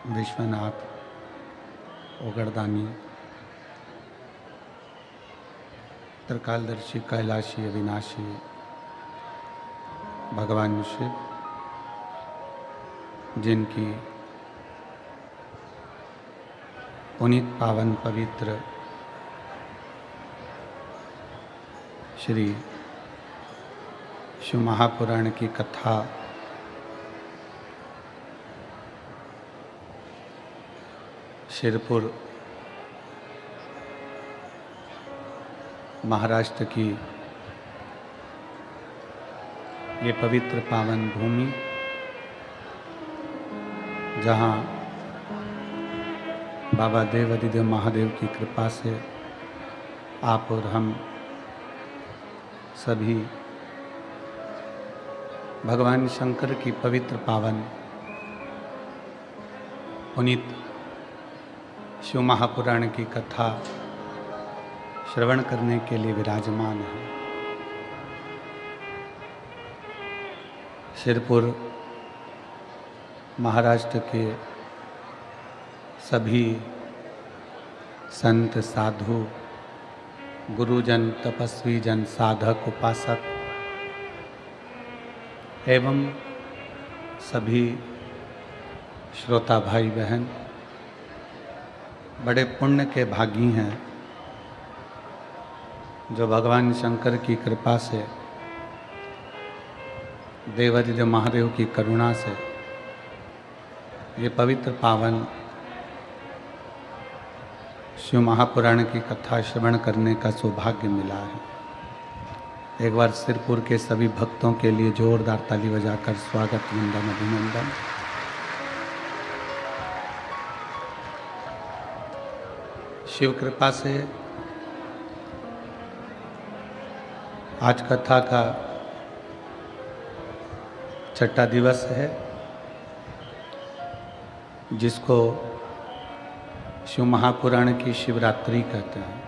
विश्वनाथ ओगड़दानी, त्रिकालदर्शी, कैलाशी, अविनाशी भगवान शिव, जिनकी पुनीत पावन पवित्र श्री शिव महापुराण की कथा शिरपुर महाराष्ट्र की ये पवित्र पावन भूमि, जहाँ बाबा देवाधिदेव महादेव की कृपा से आप और हम सभी भगवान शंकर की पवित्र पावन पुनीत शिव महापुराण की कथा श्रवण करने के लिए विराजमान है। शिरपुर महाराष्ट्र के सभी संत, साधु, गुरुजन, तपस्वी जन, साधक, उपासक एवं सभी श्रोता भाई बहन बड़े पुण्य के भागी हैं, जो भगवान शंकर की कृपा से, देवाधिदेव महादेव की करुणा से ये पवित्र पावन शिव महापुराण की कथा श्रवण करने का सौभाग्य मिला है। एक बार सिरपुर के सभी भक्तों के लिए जोरदार ताली बजाकर स्वागत, वंदन, अभिनंदन। शिव कृपा से आज कथा का छठा दिवस है, जिसको शिव महापुराण की शिवरात्रि कहते हैं।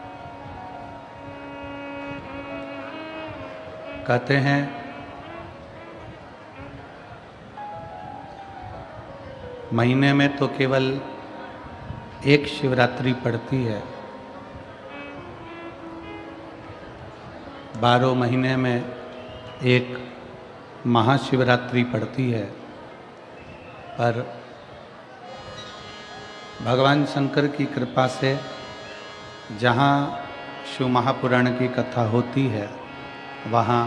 कहते हैं महीने में तो केवल एक शिवरात्रि पड़ती है, 12 महीने में एक महाशिवरात्रि पड़ती है, पर भगवान शंकर की कृपा से जहाँ शिव महापुराण की कथा होती है, वहाँ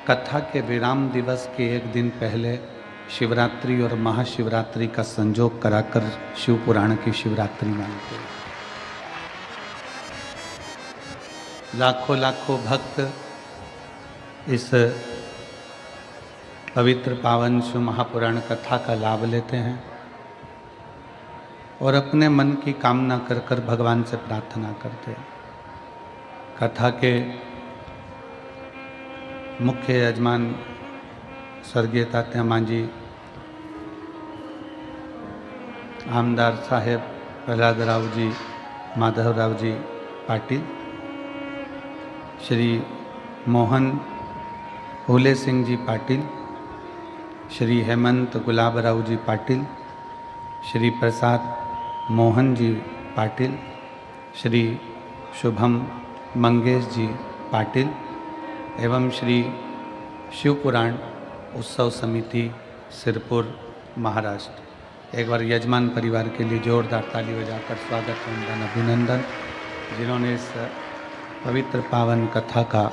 कथा के विराम दिवस के एक दिन पहले शिवरात्रि और महाशिवरात्रि का संजोग कराकर शिव पुराण की शिवरात्रि मानते हैं। लाखों लाखों भक्त इस पवित्र पावन शिव महापुराण कथा का लाभ लेते हैं और अपने मन की कामना कर कर भगवान से प्रार्थना करते हैं। कथा के मुख्य यजमान स्वर्गीय तात्या मांझी, आमदार साहेब प्रहलाद राव जी, माधव राव जी पाटिल, श्री मोहन फूले सिंह जी पाटिल, श्री हेमंत गुलाब राव जी पाटिल, श्री प्रसाद मोहन जी पाटिल, श्री शुभम मंगेश जी पाटिल एवं श्री शिव पुराण उत्सव समिति सिरपुर महाराष्ट्र। एक बार यजमान परिवार के लिए जोरदार ताली बजाकर स्वागत, वंदन, अभिनंदन, जिन्होंने इस पवित्र पावन कथा का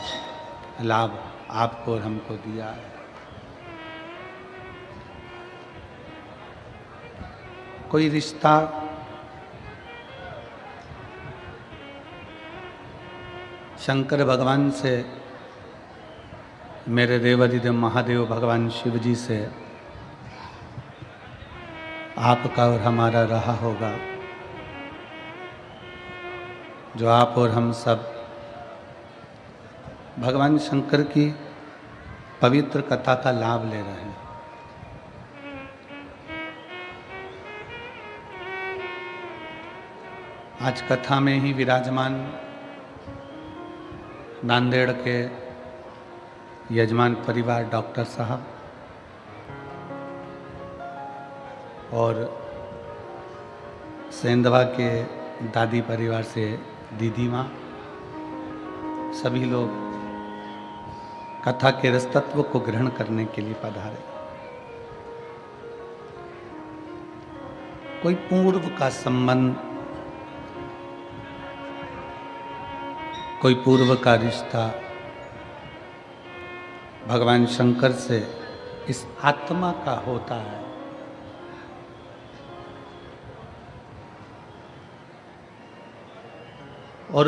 लाभ आपको और हमको दिया है। कोई रिश्ता शंकर भगवान से, मेरे देवाधिदेव महादेव भगवान शिव जी से आपका और हमारा रहा होगा, जो आप और हम सब भगवान शंकर की पवित्र कथा का लाभ ले रहे हैं। आज कथा में ही विराजमान नांदेड़ के यजमान परिवार डॉक्टर साहब और सेंधवा के दादी परिवार से दीदी माँ, सभी लोग कथा के रसतत्व को ग्रहण करने के लिए पधारे। कोई पूर्व का संबंध, कोई पूर्व का रिश्ता भगवान शंकर से इस आत्मा का होता है। और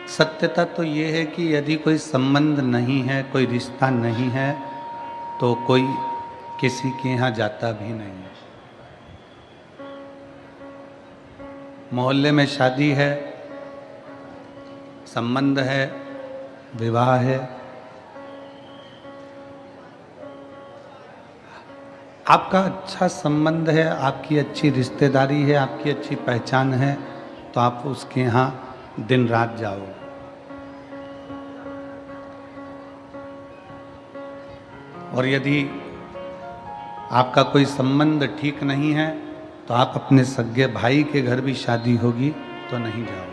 सत्यता तो ये है कि यदि कोई संबंध नहीं है, कोई रिश्ता नहीं है, तो कोई किसी के यहाँ जाता भी नहीं है। मोहल्ले में शादी है, संबंध है, विवाह है, आपका अच्छा संबंध है, आपकी अच्छी रिश्तेदारी है, आपकी अच्छी पहचान है, तो आप उसके यहाँ दिन रात जाओ। और यदि आपका कोई संबंध ठीक नहीं है, तो आप अपने सगे भाई के घर भी शादी होगी तो नहीं जाओ।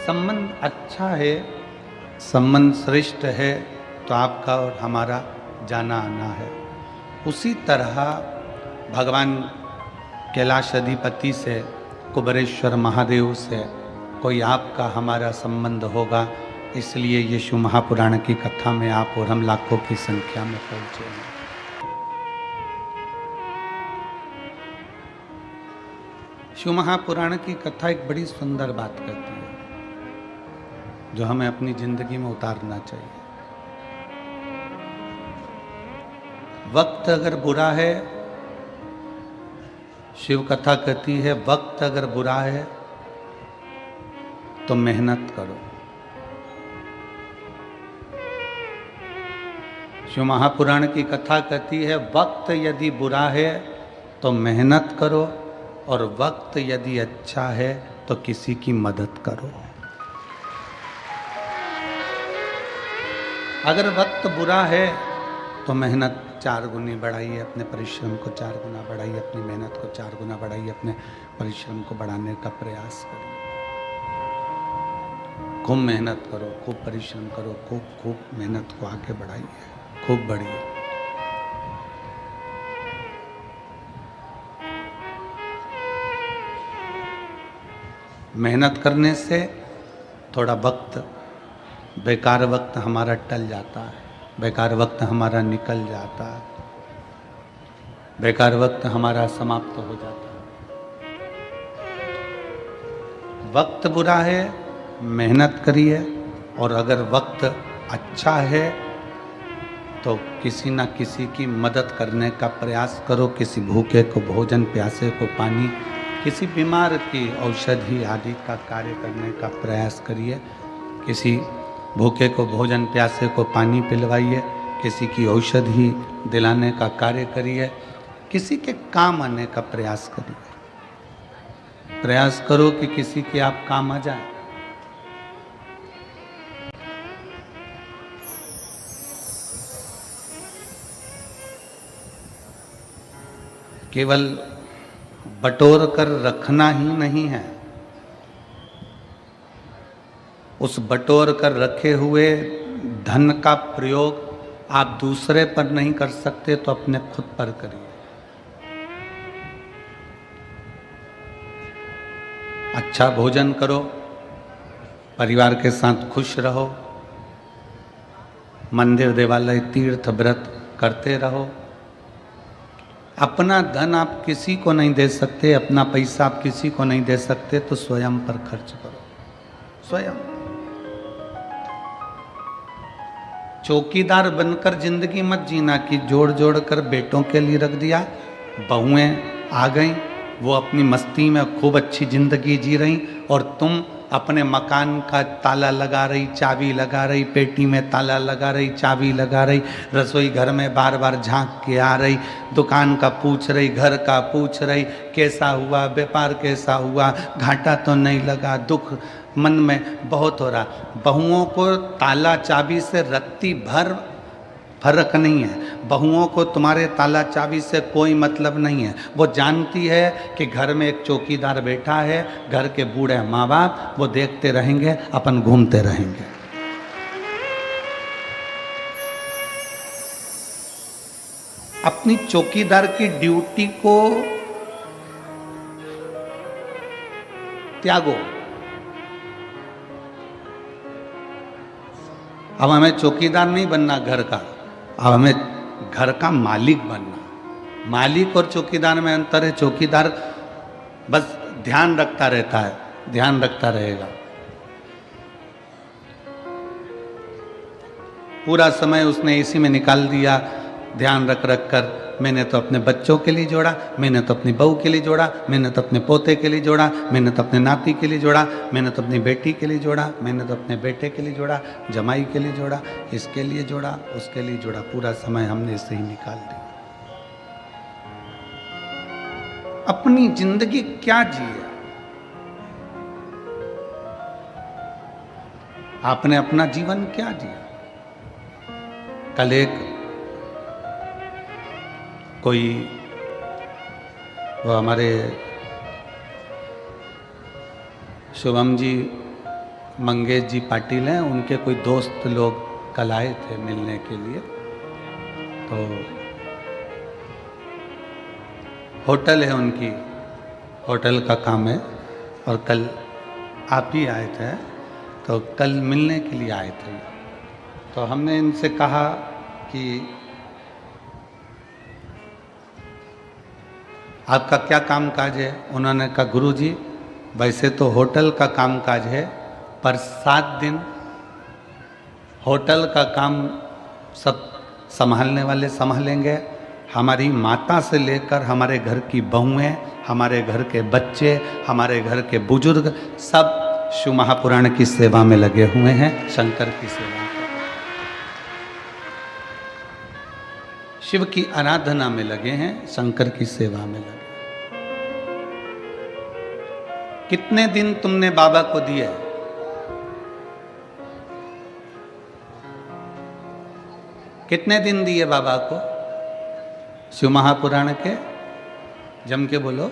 संबंध अच्छा है, संबंध श्रेष्ठ है, तो आपका और हमारा जाना आना है। उसी तरह भगवान कैलाश अधिपति से, कुबेरेश्वर महादेव से कोई आपका हमारा संबंध होगा। इसलिए यीशु महापुराण की कथा में आप और हम लाखों की संख्या में पहुंचे हैं। शिव महापुराण की कथा एक बड़ी सुंदर बात कहती है, जो हमें अपनी जिंदगी में उतारना चाहिए। वक्त अगर बुरा है, शिव कथा कहती है, वक्त अगर बुरा है तो मेहनत करो। शिव महापुराण की कथा कहती है, वक्त यदि बुरा है तो मेहनत करो, और वक्त यदि अच्छा है तो किसी की मदद करो। अगर वक्त बुरा है तो मेहनत 4 गुनी बढ़ाइए, अपने परिश्रम को 4 गुना बढ़ाइए, अपनी मेहनत को 4 गुना बढ़ाइए, अपने परिश्रम को बढ़ाने का प्रयास करिए। खूब मेहनत करो, खूब परिश्रम करो, खूब मेहनत को आगे बढ़ाइए, खूब बढ़िए। मेहनत करने से थोड़ा वक्त, बेकार वक्त हमारा टल जाता है, बेकार वक्त हमारा निकल जाता है, बेकार वक्त हमारा समाप्त हो जाता है। वक्त बुरा है, मेहनत करिए, और अगर वक्त अच्छा है तो किसी ना किसी की मदद करने का प्रयास करो। किसी भूखे को भोजन, प्यासे को पानी, किसी बीमार की औषधि आदि का कार्य करने का प्रयास करिए। किसी भूखे को भोजन, प्यासे को पानी पिलवाइए, किसी की औषधि दिलाने का कार्य करिए, किसी के काम आने का प्रयास करिए। प्रयास करो कि किसी के आप काम आ जाए। केवल बटोर कर रखना ही नहीं है, उस बटोर कर रखे हुए धन का प्रयोग आप दूसरे पर नहीं कर सकते तो अपने खुद पर करिए। अच्छा भोजन करो, परिवार के साथ खुश रहो, मंदिर, देवालय, तीर्थ, व्रत करते रहो। अपना धन आप किसी को नहीं दे सकते, अपना पैसा आप किसी को नहीं दे सकते, तो स्वयं पर खर्च करो, स्वयं। चौकीदार बनकर जिंदगी मत जीना कि जोड़ जोड़ कर बेटों के लिए रख दिया, बहुएं आ गईं, वो अपनी मस्ती में खूब अच्छी जिंदगी जी रही, और तुम अपने मकान का ताला लगा रही, चाबी लगा रही, पेटी में ताला लगा रही, चाबी लगा रही, रसोई घर में बार बार झांक के आ रही, दुकान का पूछ रही, घर का पूछ रही, कैसा हुआ, व्यापार कैसा हुआ, घाटा तो नहीं लगा, दुख मन में बहुत हो रहा। बहुओं को ताला चाबी से रत्ती भर फर्क नहीं है। बहुओं को तुम्हारे ताला चाबी से कोई मतलब नहीं है। वो जानती है कि घर में एक चौकीदार बैठा है, घर के बूढ़े माँ बाप वो देखते रहेंगे, अपन घूमते रहेंगे। अपनी चौकीदार की ड्यूटी को त्यागो। अब हमें चौकीदार नहीं बनना घर का, अब हमें घर का मालिक बनना। मालिक और चौकीदार में अंतर है। चौकीदार बस ध्यान रखता रहता है, ध्यान रखता रहेगा। पूरा समय उसने इसी में निकाल दिया, ध्यान रख रख कर। मैंने तो अपने बच्चों के लिए जोड़ा, मैंने तो अपनी बहू के लिए जोड़ा, मैंने तो अपने पोते के लिए जोड़ा, मैंने तो अपने नाती के लिए जोड़ा, मैंने तो अपनी बेटी के लिए जोड़ा, मैंने तो अपने बेटे के लिए जोड़ा, जमाई के लिए जोड़ा, इसके लिए जोड़ा, उसके लिए जोड़ा। पूरा समय हमने इसे ही निकाल दिया। अपनी जिंदगी क्या जिए? आपने अपना जीवन क्या जिया? कल एक कोई वो हमारे शुभम जी मंगेश जी पाटिल हैं, उनके कोई दोस्त लोग कल आए थे मिलने के लिए। तो होटल है उनकी, होटल का काम है, और कल आप ही आए थे, तो कल मिलने के लिए आए थे। तो हमने इनसे कहा कि आपका क्या काम काज है? उन्होंने कहा गुरुजी वैसे तो होटल का काम काज है, पर 7 दिन होटल का काम सब संभालने वाले संभालेंगे। हमारी माता से लेकर हमारे घर की बहुएं, हमारे घर के बच्चे, हमारे घर के बुजुर्ग सब शिव महापुराण की सेवा में लगे हुए हैं, शंकर की सेवा में, शिव की आराधना में लगे हैं, शंकर की सेवा में लगे। कितने दिन तुमने बाबा को दिए? कितने दिन दिए बाबा को शिव महापुराण के? जम के बोलो,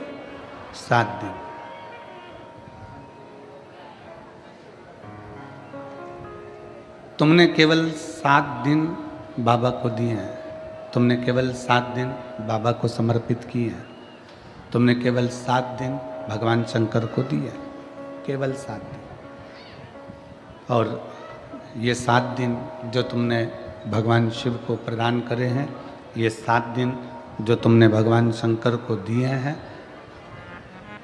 7 दिन। तुमने केवल 7 दिन बाबा को दिए हैं। तुमने केवल 7 दिन बाबा को समर्पित किए हैं। तुमने केवल 7 दिन भगवान शंकर को दिए, केवल 7 दिन। और ये 7 दिन जो तुमने भगवान शिव को प्रदान करे हैं, ये 7 दिन जो तुमने भगवान शंकर को दिए हैं,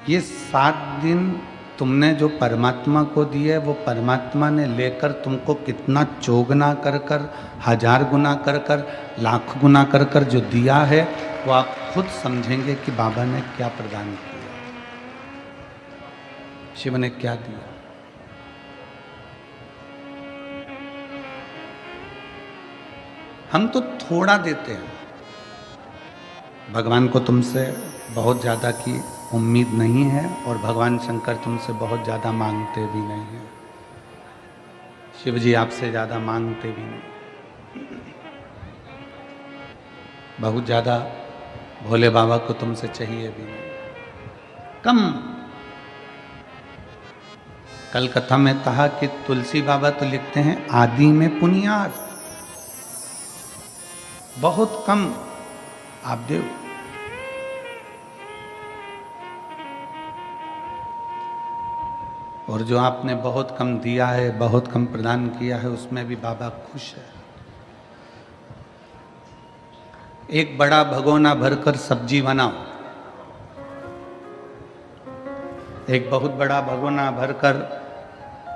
ये 7 दिन तुमने जो परमात्मा को दिए, वो परमात्मा ने लेकर तुमको कितना चौगुना कर कर, 1000 गुना कर कर, लाख गुना कर कर जो दिया है, वो आप खुद समझेंगे कि बाबा ने क्या प्रदान किया, शिव ने क्या दिया। हम तो थोड़ा देते हैं। भगवान को तुमसे बहुत ज़्यादा की उम्मीद नहीं है, और भगवान शंकर तुमसे बहुत ज़्यादा मांगते भी नहीं हैं। शिव जी आपसे ज़्यादा मांगते भी नहीं। बहुत ज़्यादा भोले बाबा को तुमसे चाहिए भी नहीं, कम। कल कथा में कहा कि तुलसी बाबा तो लिखते हैं आदि में पुनियाद, बहुत कम आप देव। और जो आपने बहुत कम दिया है, बहुत कम प्रदान किया है, उसमें भी बाबा खुश है। एक बड़ा भगोना भरकर सब्जी बनाओ, एक बहुत बड़ा भगोना भरकर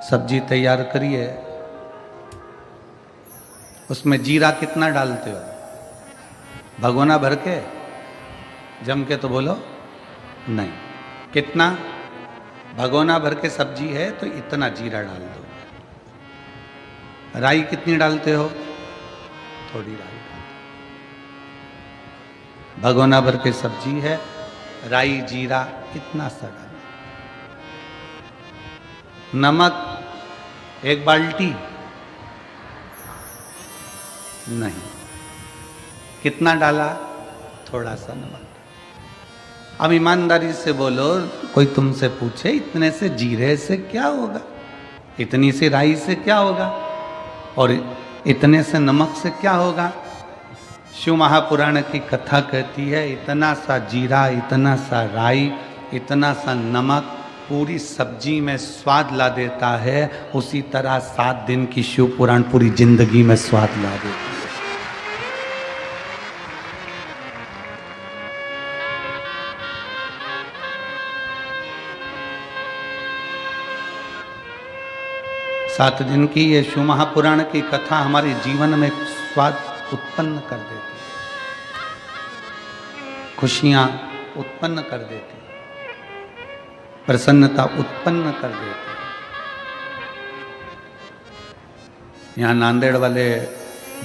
सब्जी तैयार करिए। उसमें जीरा कितना डालते हो? भगोना भर के जम के तो बोलो नहीं। कितना? भगोना भर के सब्जी है तो इतना जीरा डाल दो। राई कितनी डालते हो? थोड़ी राई डाल दो। भगोना भर के सब्जी है, राई जीरा इतना सा डाल। नमक 1 बाल्टी नहीं, कितना डाला? थोड़ा सा नमक। अब ईमानदारी से बोलो, कोई तुमसे पूछे इतने से जीरे से क्या होगा, इतनी सी राई से क्या होगा, और इतने से नमक से क्या होगा? शिव महापुराण की कथा कहती है इतना सा जीरा, इतना सा राई, इतना सा नमक पूरी सब्जी में स्वाद ला देता है। उसी तरह 7 दिन की शिव पुराण पूरी जिंदगी में स्वाद ला देता है। सात दिन की ये शिव महापुराण की कथा हमारे जीवन में स्वाद उत्पन्न कर देती है, खुशियां उत्पन्न कर देती है, प्रसन्नता उत्पन्न कर देती है। यहाँ नांदेड़ वाले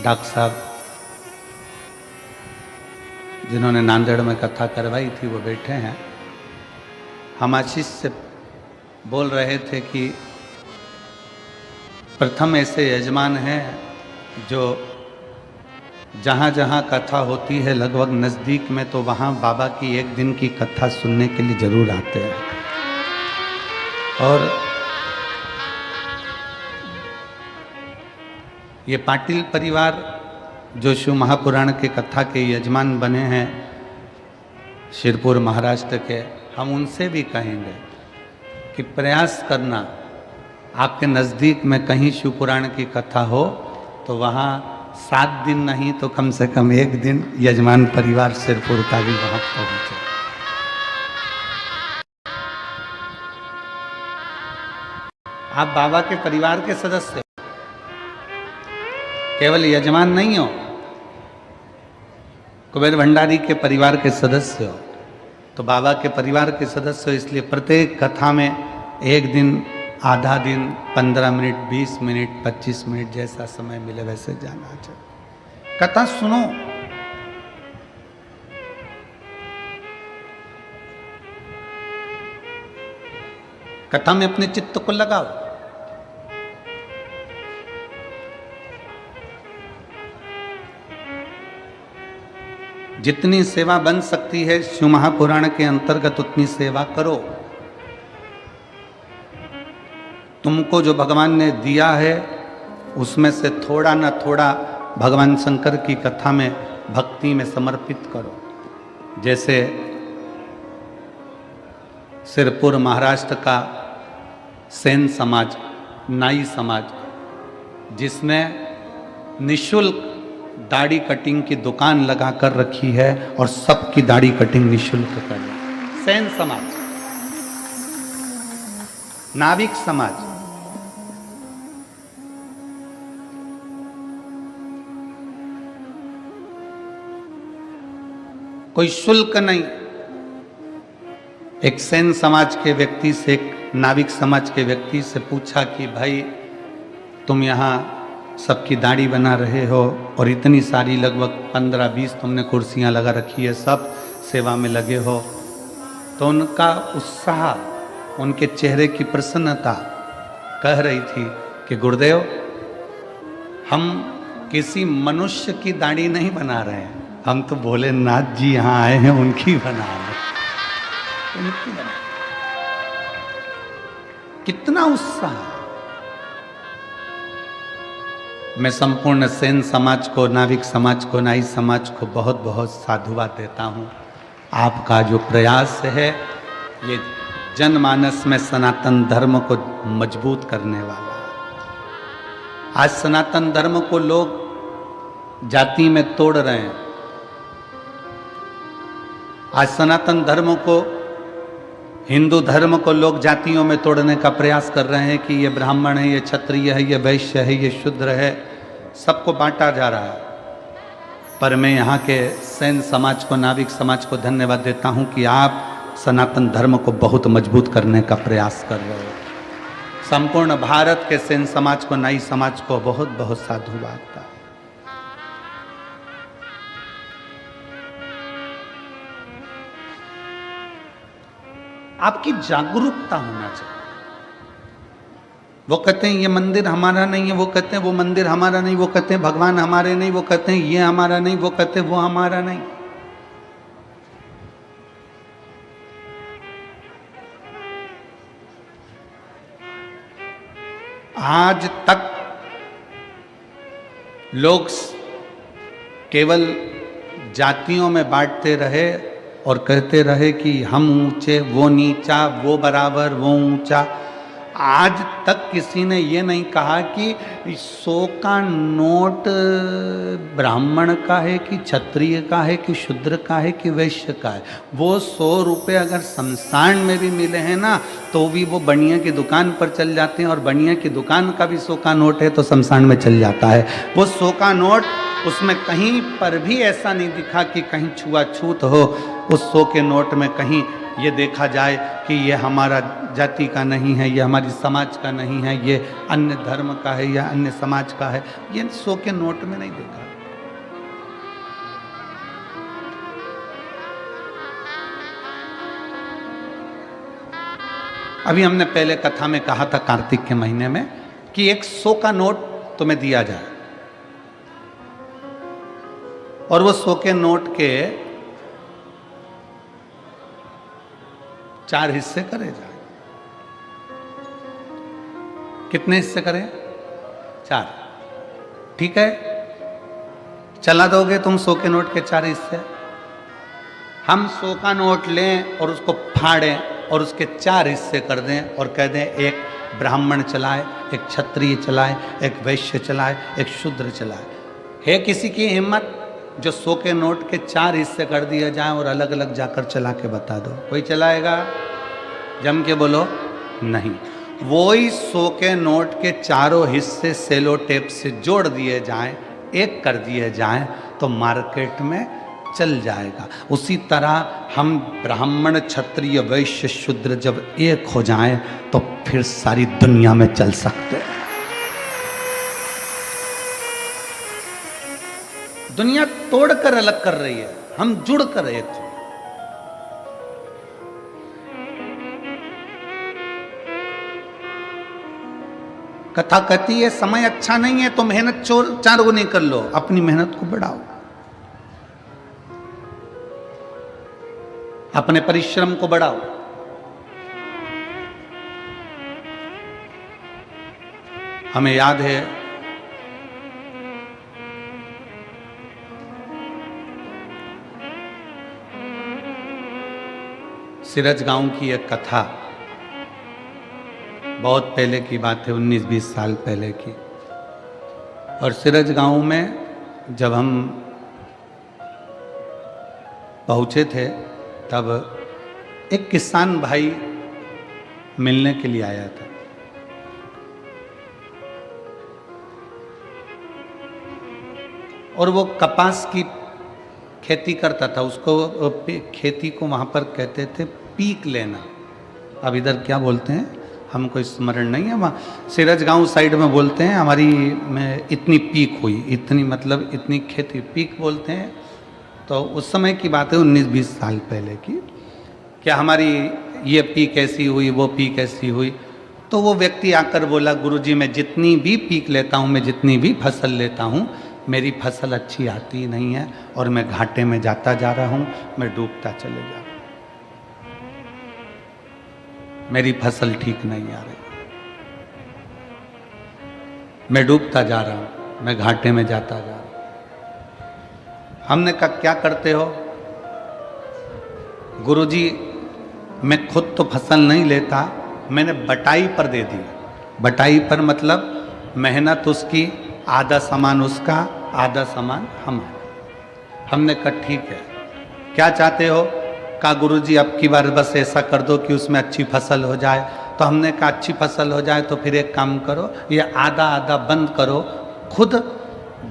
डॉक्टर साहब जिन्होंने नांदेड़ में कथा करवाई थी वो बैठे हैं। हम आशीष से बोल रहे थे कि प्रथम ऐसे यजमान हैं जो जहाँ जहाँ कथा होती है लगभग नज़दीक में, तो वहाँ बाबा की एक दिन की कथा सुनने के लिए जरूर आते हैं। और ये पाटिल परिवार जो शिव महापुराण के कथा के यजमान बने हैं शिरपुर महाराष्ट्र के, हम उनसे भी कहेंगे कि प्रयास करना, आपके नज़दीक में कहीं शिव पुराण की कथा हो तो वहाँ 7 दिन नहीं तो कम से कम 1 दिन यजमान परिवार सिरपुर का भी वहाँ पहुँचे। आप बाबा के परिवार के सदस्य हो, केवल यजमान नहीं हो, कुबेर भंडारी के परिवार के सदस्य हो, तो बाबा के परिवार के सदस्य हो। इसलिए प्रत्येक कथा में 1 दिन, आधा दिन, 15 मिनट, 20 मिनट, 25 मिनट, जैसा समय मिले वैसे जाना चाहिए। कथा सुनो, कथा में अपने चित्त को लगाओ। जितनी सेवा बन सकती है शिव महापुराण के अंतर्गत उतनी सेवा करो। तुमको जो भगवान ने दिया है उसमें से थोड़ा ना थोड़ा भगवान शंकर की कथा में भक्ति में समर्पित करो। जैसे सिरपुर महाराष्ट्र का सेन समाज, नाई समाज, जिसने निशुल्क दाढ़ी कटिंग की दुकान लगा कर रखी है और सबकी दाढ़ी कटिंग निशुल्क करें। सेन समाज, नाविक समाज, कोई शुल्क नहीं। एक सेन समाज के व्यक्ति से, एक नाविक समाज के व्यक्ति से पूछा कि भाई तुम यहाँ सबकी दाढ़ी बना रहे हो और इतनी सारी लगभग 15-20 तुमने कुर्सियाँ लगा रखी है, सब सेवा में लगे हो, तो उनका उत्साह, उनके चेहरे की प्रसन्नता कह रही थी कि गुरुदेव हम किसी मनुष्य की दाढ़ी नहीं बना रहे हैं, हम तो भोलेनाथ जी यहाँ आए हैं उनकी बना रहे हैं, उनकी बना। कितना उत्साह। मैं संपूर्ण सेन समाज को, नाविक समाज को, नाई समाज को बहुत बहुत साधुवाद देता हूँ। आपका जो प्रयास है ये जनमानस में सनातन धर्म को मजबूत करने वाला है। आज सनातन धर्म को लोग जाति में तोड़ रहे हैं। आज सनातन धर्म को, हिंदू धर्म को लोग जातियों में तोड़ने का प्रयास कर रहे हैं कि ये ब्राह्मण है, ये क्षत्रिय है, ये वैश्य है, ये शूद्र है, सबको बांटा जा रहा है। पर मैं यहाँ के सेन समाज को, नाविक समाज को धन्यवाद देता हूँ कि आप सनातन धर्म को बहुत मजबूत करने का प्रयास कर रहे हो। संपूर्ण भारत के सेन समाज को, नाई समाज को बहुत बहुत साधुवाद। आपकी जागरूकता होना चाहिए। वो कहते हैं ये मंदिर हमारा नहीं है, वो कहते हैं वो मंदिर हमारा नहीं, वो कहते हैं भगवान हमारे नहीं, वो कहते हैं ये हमारा नहीं, वो कहते हैं वो हमारा नहीं। आज तक लोग केवल जातियों में बांटते रहे और कहते रहे कि हम ऊंचे वो नीचा, वो बराबर वो ऊंचा। आज तक किसी ने ये नहीं कहा कि 100 का नोट ब्राह्मण का है कि क्षत्रिय का है कि शूद्र का है कि वैश्य का है। वो 100 रुपये अगर शमशान में भी मिले हैं ना, तो भी वो बनिया की दुकान पर चल जाते हैं, और बनिया की दुकान का भी 100 का नोट है तो शमशान में चल जाता है। वो 100 का नोट, उसमें कहीं पर भी ऐसा नहीं दिखा कि कहीं छुआछूत हो। उस 100 के नोट में कहीं ये देखा जाए कि ये hमारा जाति का नहीं है, ये हमारी समाज का नहीं है, ये अन्य धर्म का है या अन्य समाज का है, ये 100 के नोट में नहीं देखा। अभी हमने पहले कथा में कहा था कार्तिक के महीने में कि एक 100 का नोट तुम्हें दिया जाए, और वो 100 के नोट के 4 हिस्से करे जाए। कितने हिस्से करें? 4। ठीक है, चला दोगे तुम 100 के नोट के 4 हिस्से? हम 100 का नोट लें और उसको फाड़ें और उसके 4 हिस्से कर दें और कह दें एक ब्राह्मण चलाए, एक क्षत्रिय चलाए, एक वैश्य चलाए, एक शूद्र चलाए। है किसी की हिम्मत जो 100 के नोट के 4 हिस्से कर दिया जाए और अलग अलग जाकर चला के बता दो? कोई चलाएगा? जम के बोलो नहीं। वो ही 100 के नोट के 4 हिस्से सेलो टेप से जोड़ दिए जाएं, एक कर दिए जाएं, तो मार्केट में चल जाएगा। उसी तरह हम ब्राह्मण क्षत्रिय वैश्य शूद्र जब एक हो जाएं तो फिर सारी दुनिया में चल सकते हैं। दुनिया तोड़कर अलग कर रही है, हम जुड़कर एक हो। कथा कहती है समय अच्छा नहीं है तो मेहनत 4 गुनी कर लो, अपनी मेहनत को बढ़ाओ, अपने परिश्रम को बढ़ाओ। हमें याद है सिरज गांव की एक कथा, बहुत पहले की बात है, 19-20 साल पहले की। और सिरज गांव में जब हम पहुंचे थे तब एक किसान भाई मिलने के लिए आया था। और वो कपास की खेती करता था। उसको खेती को वहाँ पर कहते थे पीक लेना। अब इधर क्या बोलते हैं हमको स्मरण नहीं है, वहाँ सिरज गांव साइड में बोलते हैं हमारी में इतनी पीक हुई, इतनी मतलब इतनी खेती, पीक बोलते हैं। तो उस समय की बात है 19-20 साल पहले की, क्या हमारी ये पीक ऐसी हुई, वो पीक ऐसी हुई। तो वो व्यक्ति आकर बोला, गुरुजी मैं जितनी भी पीक लेता हूँ, मैं जितनी भी फसल लेता हूँ, मेरी फसल अच्छी आती नहीं है और मैं घाटे में जाता जा रहा हूँ, मैं डूबता चले जा रहा हूँ, मेरी फसल ठीक नहीं आ रही, मैं डूबता जा रहा हूँ, मैं घाटे में जाता जा रहा हूँ। हमने कहा क्या करते हो? गुरुजी मैं खुद तो फसल नहीं लेता, मैंने बटाई पर दे दी। बटाई पर मतलब मेहनत उसकी, आधा सामान उसका, आधा सामान हमारा। हमने कहा ठीक है, क्या चाहते हो? कहा गुरुजी अब की बार बस ऐसा कर दो कि उसमें अच्छी फसल हो जाए। तो हमने कहा अच्छी फसल हो जाए तो फिर एक काम करो, ये आधा आधा बंद करो, खुद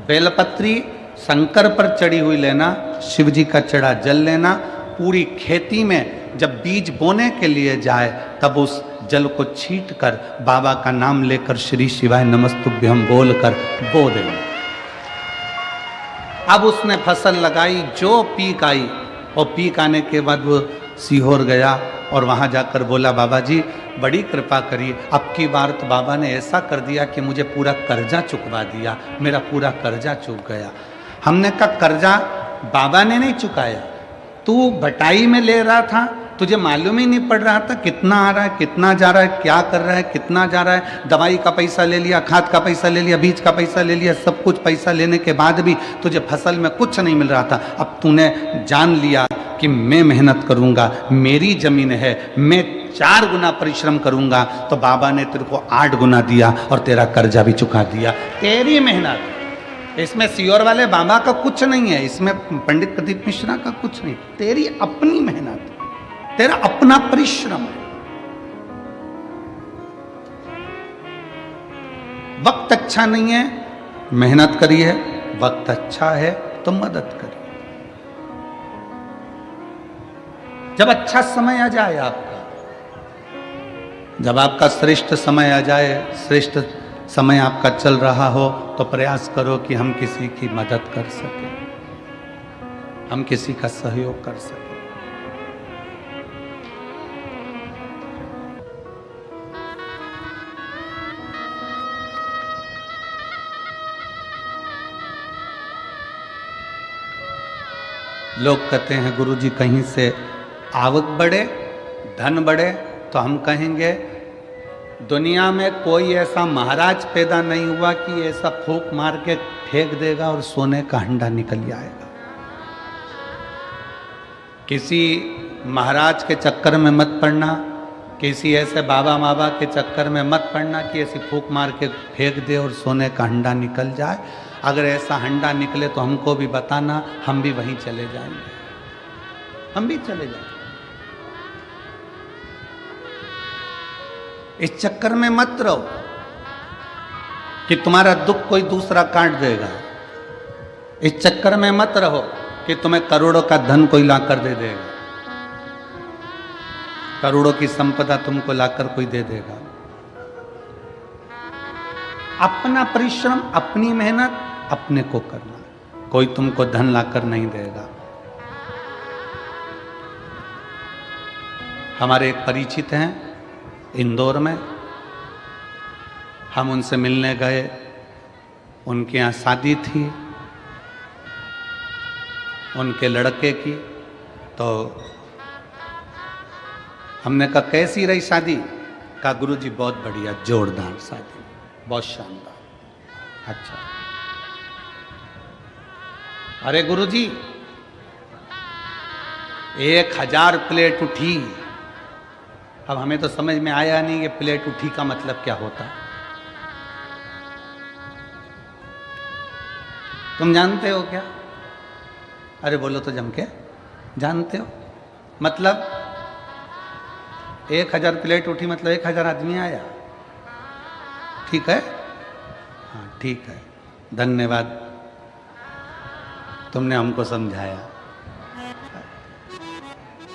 बेलपत्री शंकर पर चढ़ी हुई लेना, शिव जी का चढ़ा जल लेना, पूरी खेती में जब बीज बोने के लिए जाए तब उस जल को छीट कर बाबा का नाम लेकर श्री शिवाय नमस्तुभ्यम बोल कर बो देंगे। अब उसने फसल लगाई, जो पीक आई, और पीक आने के बाद वो सीहोर गया और वहाँ जाकर बोला, बाबा जी बड़ी कृपा करिए, अब की बार तो बाबा ने ऐसा कर दिया कि मुझे पूरा कर्जा चुकवा दिया, मेरा पूरा कर्जा चुक गया। हमने कहा कर्जा बाबा ने नहीं चुकाया, तू बटाई में ले रहा था, तुझे मालूम ही नहीं पड़ रहा था कितना आ रहा है, कितना जा रहा है, क्या कर रहा है, कितना जा रहा है। दवाई का पैसा ले लिया, खाद का पैसा ले लिया, बीज का पैसा ले लिया, सब कुछ पैसा लेने के बाद भी तुझे फसल में कुछ नहीं मिल रहा था। अब तूने जान लिया कि मैं मेहनत करूंगा, मेरी जमीन है, मैं 4 गुना परिश्रम करूंगा, तो बाबा ने तेरे को 8 गुना दिया और तेरा कर्जा भी चुका दिया। तेरी मेहनत, इसमें सियोर वाले बाबा का कुछ नहीं है, इसमें पंडित प्रदीप मिश्रा का कुछ नहीं, तेरी अपनी मेहनत, तेरा अपना परिश्रम है। वक्त अच्छा नहीं है, मेहनत करिए, वक्त अच्छा है तो मदद करिए। जब अच्छा समय आ जाए आपका, जब आपका श्रेष्ठ समय आ जाए, श्रेष्ठ समय आपका चल रहा हो, तो प्रयास करो कि हम किसी की मदद कर सकें, हम किसी का सहयोग कर सकें। लोग कहते हैं गुरुजी कहीं से आवक बढ़े, धन बढ़े, तो हम कहेंगे दुनिया में कोई ऐसा महाराज पैदा नहीं हुआ कि ऐसा फूंक मार के फेंक देगा और सोने का हंडा निकल जाएगा। किसी महाराज के चक्कर में मत पड़ना, किसी ऐसे बाबा माबा के चक्कर में मत पड़ना कि ऐसी फूंक मार के फेंक दे और सोने का हंडा निकल जाए। अगर ऐसा हंडा निकले तो हमको भी बताना, हम भी वहीं चले जाएंगे, हम भी चले जाएंगे। इस चक्कर में मत रहो कि तुम्हारा दुख कोई दूसरा काट देगा। इस चक्कर में मत रहो कि तुम्हें करोड़ों का धन कोई लाकर दे देगा, करोड़ों की संपदा तुमको लाकर कोई दे देगा। अपना परिश्रम, अपनी मेहनत अपने को करना, कोई तुमको धन लाकर नहीं देगा। हमारे एक परिचित हैं इंदौर में, हम उनसे मिलने गए, उनके यहाँ शादी थी उनके लड़के की। तो हमने कहा कैसी रही शादी? कहा गुरुजी बहुत बढ़िया, जोरदार शादी, बहुत शानदार। अच्छा, अरे गुरुजी 1000 प्लेट उठी। अब हमें तो समझ में आया नहीं कि प्लेट उठी का मतलब क्या होता है। तुम जानते हो क्या? अरे बोलो तो जम के, जानते हो? मतलब 1000 प्लेट उठी मतलब 1000 आदमी आया। ठीक है, हाँ ठीक है, धन्यवाद, तुमने हमको समझाया।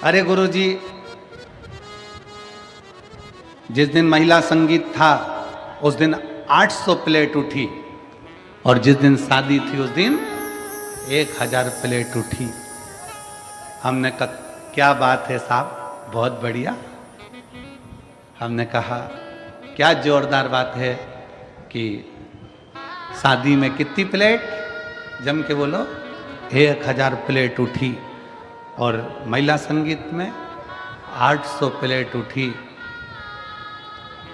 अरे गुरुजी जिस दिन महिला संगीत था उस दिन 800 प्लेट उठी, और जिस दिन शादी थी उस दिन 1000 प्लेट उठी। हमने कहा क्या बात है साहब, बहुत बढ़िया। हमने कहा क्या जोरदार बात है कि शादी में कितनी प्लेट, जम के बोलो, 1000 प्लेट उठी, और महिला संगीत में 800 प्लेट उठी।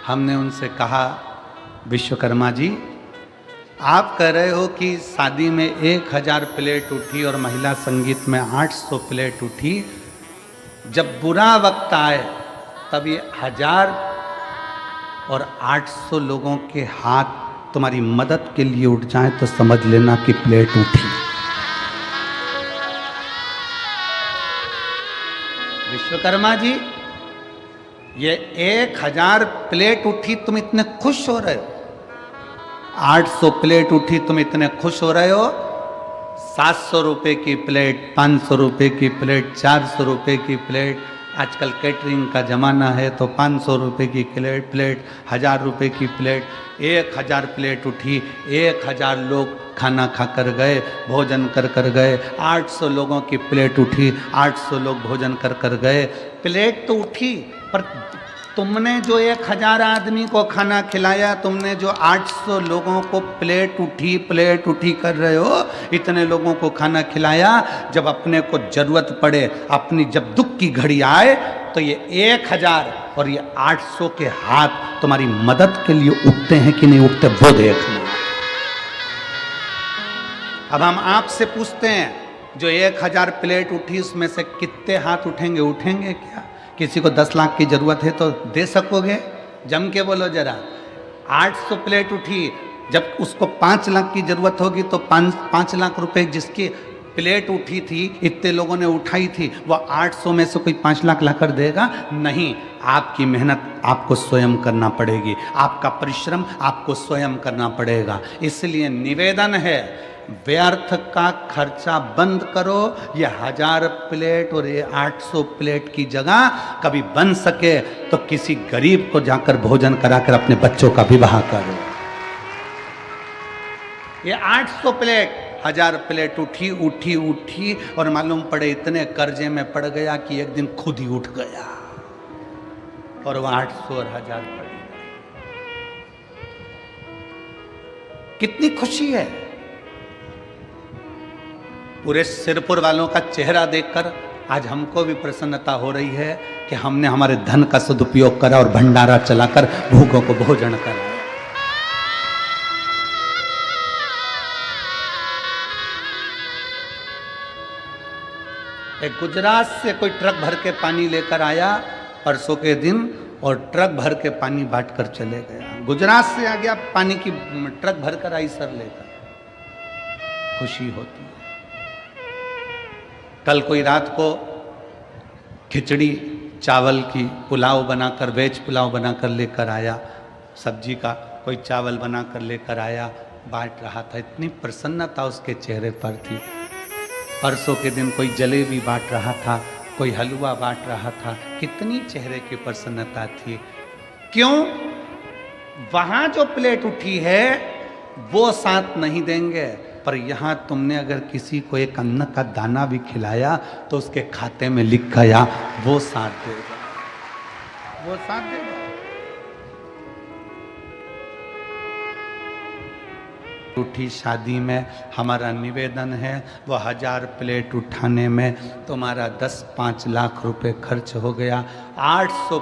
हमने उनसे कहा विश्वकर्मा जी, आप कह रहे हो कि शादी में 1000 प्लेट उठी और महिला संगीत में 800 प्लेट उठी, जब बुरा वक्त आए तब ये 1000 और 800 लोगों के हाथ तुम्हारी मदद के लिए उठ जाए तो समझ लेना कि प्लेट उठी। विश्वकर्मा जी ये 1000 प्लेट उठी, तुम इतने खुश हो रहे हो, 800 प्लेट उठी तुम इतने खुश हो रहे हो, 700 रुपए की प्लेट, 500 रुपए की प्लेट, 400 रुपए की प्लेट, आजकल कैटरिंग का ज़माना है तो 500 रुपये की प्लेट 1000 रुपये की प्लेट, 1000 प्लेट उठी, 1000 लोग खाना खा कर गए, भोजन कर गए। 800 लोगों की प्लेट उठी, 800 लोग भोजन कर गए। प्लेट तो उठी, पर तुमने जो 1000 आदमी को खाना खिलाया, तुमने जो 800 लोगों को प्लेट उठी कर रहे हो, इतने लोगों को खाना खिलाया। जब अपने को जरूरत पड़े, अपनी जब दुख की घड़ी आए, तो ये 1000 और ये 800 के हाथ तुम्हारी मदद के लिए उठते हैं कि नहीं उठते, वो देखना। अब हम आपसे पूछते हैं, जो 1000 प्लेट उठी उसमें से कितने हाथ उठेंगे क्या? किसी को 10 लाख की जरूरत है तो दे सकोगे? जम के बोलो जरा। 800 प्लेट उठी, जब उसको 5 लाख की जरूरत होगी तो 5 लाख रुपए जिसकी प्लेट उठी थी, इतने लोगों ने उठाई थी, वो 800 में से कोई 5 लाख ला कर देगा? नहीं। आपकी मेहनत आपको स्वयं करना पड़ेगी, आपका परिश्रम आपको स्वयं करना पड़ेगा। इसलिए निवेदन है, व्यर्थ का खर्चा बंद करो। ये 1000 प्लेट और ये 800 प्लेट की जगह कभी बन सके तो किसी गरीब को जाकर भोजन कराकर अपने बच्चों का विवाह करो। ये 800 प्लेट 1000 प्लेट उठी और मालूम पड़े इतने कर्जे में पड़ गया कि एक दिन खुद ही उठ गया और वह 800 और 1000 पड़ गए। कितनी खुशी है। पूरे सिरपुर वालों का चेहरा देखकर आज हमको भी प्रसन्नता हो रही है कि हमने हमारे धन का सदुपयोग करा और भंडारा चलाकर भूखों को भोजन कराया। एक गुजरात से कोई ट्रक भर के पानी लेकर आया परसों के दिन और ट्रक भर के पानी बांट कर चले गया। गुजरात से आ गया, पानी की ट्रक भर कर आई सर लेकर। खुशी होती है। कल कोई रात को खिचड़ी चावल की पुलाव बनाकर, वेज पुलाव बनाकर लेकर आया, सब्जी का कोई चावल बनाकर लेकर आया, बांट रहा था। इतनी प्रसन्नता उसके चेहरे पर थी। परसों के दिन कोई जलेबी बांट रहा था, कोई हलवा बांट रहा था। कितनी चेहरे की प्रसन्नता थी। क्यों? वहां जो प्लेट उठी है वो साथ नहीं देंगे, पर यहां तुमने अगर किसी को एक अन्न का दाना भी खिलाया तो उसके खाते में लिख गया, वो साथ देगा, वो साथ देगा। उठी शादी में हमारा निवेदन है, वो 1000 प्लेट उठाने में तुम्हारा 10-5 लाख रुपए खर्च हो गया। 800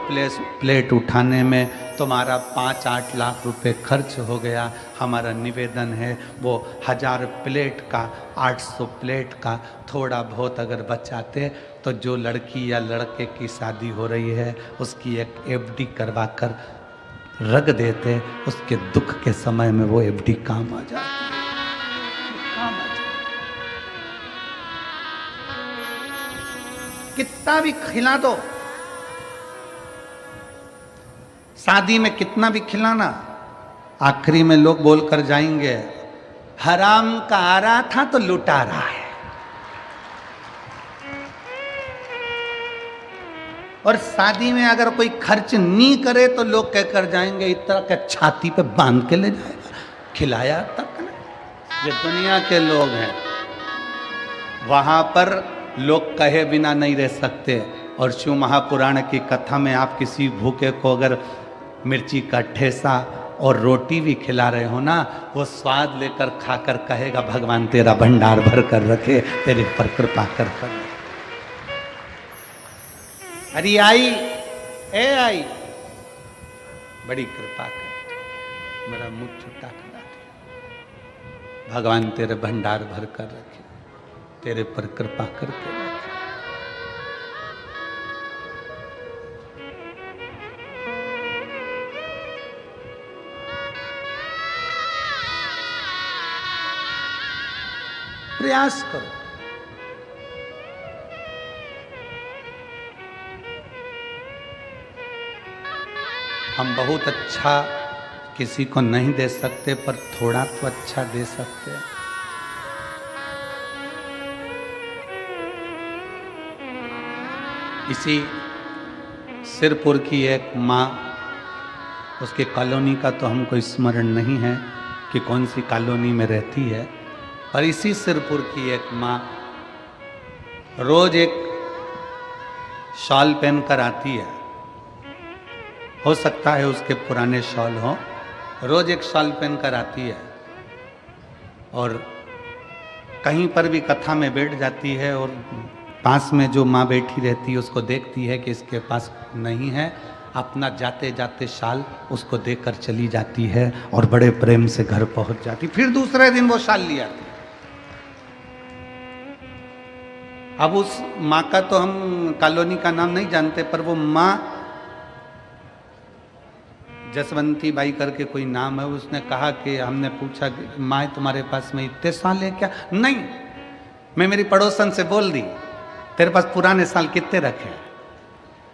प्लेट उठाने में तुम्हारा 5-8 लाख रुपए खर्च हो गया। हमारा निवेदन है वो 1000 प्लेट का, 800 प्लेट का थोड़ा बहुत अगर बचाते तो जो लड़की या लड़के की शादी हो रही है उसकी एक एफडी करवा कर रख देते, उसके दुख के समय में वो एफडी काम आ जाती। कितना भी खिला दो, शादी में कितना भी खिलाना, आखिरी में लोग बोलकर जाएंगे, हराम का आ रहा था तो लुटा रहा है। और शादी में अगर कोई खर्च नहीं करे तो लोग कहकर जाएंगे, इतना के छाती पे बांध के ले जाएगा, खिलाया तक नहीं। ये दुनिया के लोग हैं, वहां पर लोग कहे बिना नहीं रह सकते। और शिव महापुराण की कथा में आप किसी भूखे को अगर मिर्ची का ठेसा और रोटी भी खिला रहे हो ना, वो स्वाद लेकर खाकर कहेगा, भगवान तेरा भंडार भर कर रखे, तेरे पर कृपा कर। अरे आई, ए आई, बड़ी कृपा कर, मेरा मुंह छुट्टा करा दे, भगवान तेरे भंडार भर कर रखे, तेरे पर कृपा करके रखे। प्रयास करो। हम बहुत अच्छा किसी को नहीं दे सकते, पर थोड़ा तो अच्छा दे सकते हैं। इसी सिरपुर की एक माँ, उसके कॉलोनी का तो हमको स्मरण नहीं है कि कौन सी कॉलोनी में रहती है, पर इसी सिरपुर की एक माँ रोज एक शॉल पहनकर आती है। हो सकता है उसके पुराने शॉल हो, रोज एक शॉल पहनकर आती है और कहीं पर भी कथा में बैठ जाती है और पास में जो माँ बैठी रहती है उसको देखती है कि इसके पास नहीं है, अपना जाते जाते शाल उसको देकर चली जाती है और बड़े प्रेम से घर पहुंच जाती। फिर दूसरे दिन वो शाल ले आती। अब उस माँ का तो हम कॉलोनी का नाम नहीं जानते, पर वो माँ जसवंती बाई करके कोई नाम है। उसने कहा कि हमने पूछा कि माँ तुम्हारे पास में इतने साल है क्या? नहीं, मैं मेरी पड़ोसन से बोल दी तेरे पास पुराने साल कितने रखे हैं?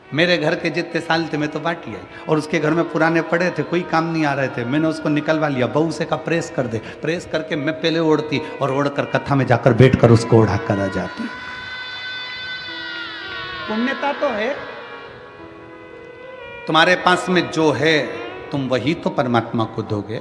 मेरे घर के जितने साल थे मैं तो बाटी आई, और उसके घर में पुराने पड़े थे, कोई काम नहीं आ रहे थे, मैंने उसको निकलवा लिया। बहू से कहा प्रेस कर दे, प्रेस करके मैं पहले ओढ़ती और ओढ़कर कथा में जाकर बैठकर उसको ओढ़ा कर आ जाती। पुण्यता तो है, तुम्हारे पास में जो है तुम वही तो परमात्मा को दोगे।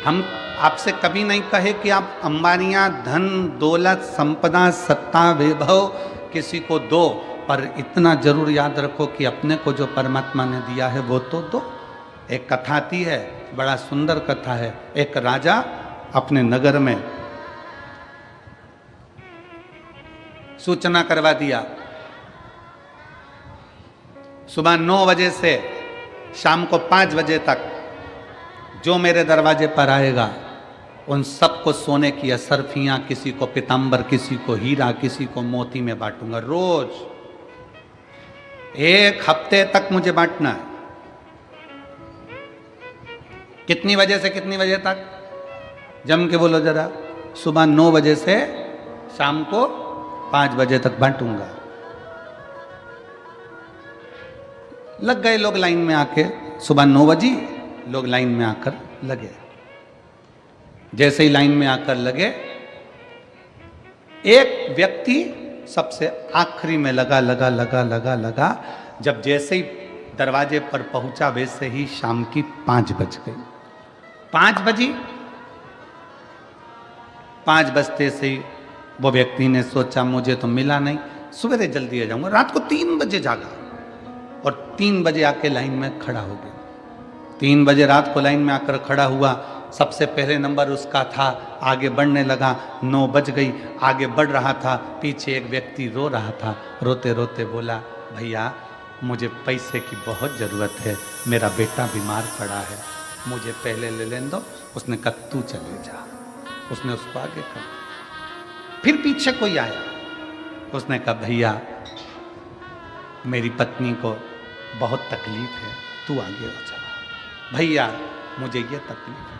हम आपसे कभी नहीं कहे कि आप अंबानियां, धन दौलत, संपदा, सत्ता, वैभव किसी को दो, पर इतना जरूर याद रखो कि अपने को जो परमात्मा ने दिया है वो तो दो। एक कथा आती है, बड़ा सुंदर कथा है। एक राजा अपने नगर में सूचना करवा दिया, सुबह 9 बजे से शाम को 5 बजे तक जो मेरे दरवाजे पर आएगा उन सबको सोने की असरफियां, किसी को पीतांबर, किसी को हीरा, किसी को मोती में बांटूंगा। रोज 1 हफ्ते तक मुझे बांटना है। कितनी बजे से कितनी बजे तक? जम के बोलो जरा। सुबह 9 बजे से शाम को 5 बजे तक बांटूंगा। लग गए लोग लाइन में आके। सुबह 9 बजे लोग लाइन में आकर लगे। जैसे ही लाइन में आकर लगे, एक व्यक्ति सबसे आखिरी में लगा। जब जैसे ही दरवाजे पर पहुंचा वैसे ही शाम की 5 बज गई। 5 बजी, 5 बजते से ही वो व्यक्ति ने सोचा मुझे तो मिला नहीं, सवेरे जल्दी आ जाऊंगा। रात को 3 बजे जागा और 3 बजे आके लाइन में खड़ा हो गया। 3 बजे रात को लाइन में आकर खड़ा हुआ। सबसे पहले नंबर उसका था, आगे बढ़ने लगा। 9 बज गई, आगे बढ़ रहा था। पीछे एक व्यक्ति रो रहा था। रोते रोते बोला, भैया मुझे पैसे की बहुत ज़रूरत है, मेरा बेटा बीमार पड़ा है, मुझे पहले ले लेने दो। उसने कहा तू चले जा। उसने उसको आगे कहा। फिर पीछे कोई आया, उसने कहा भैया मेरी पत्नी को बहुत तकलीफ है, तू आगे हो जा। भैया मुझे ये तकलीफ है।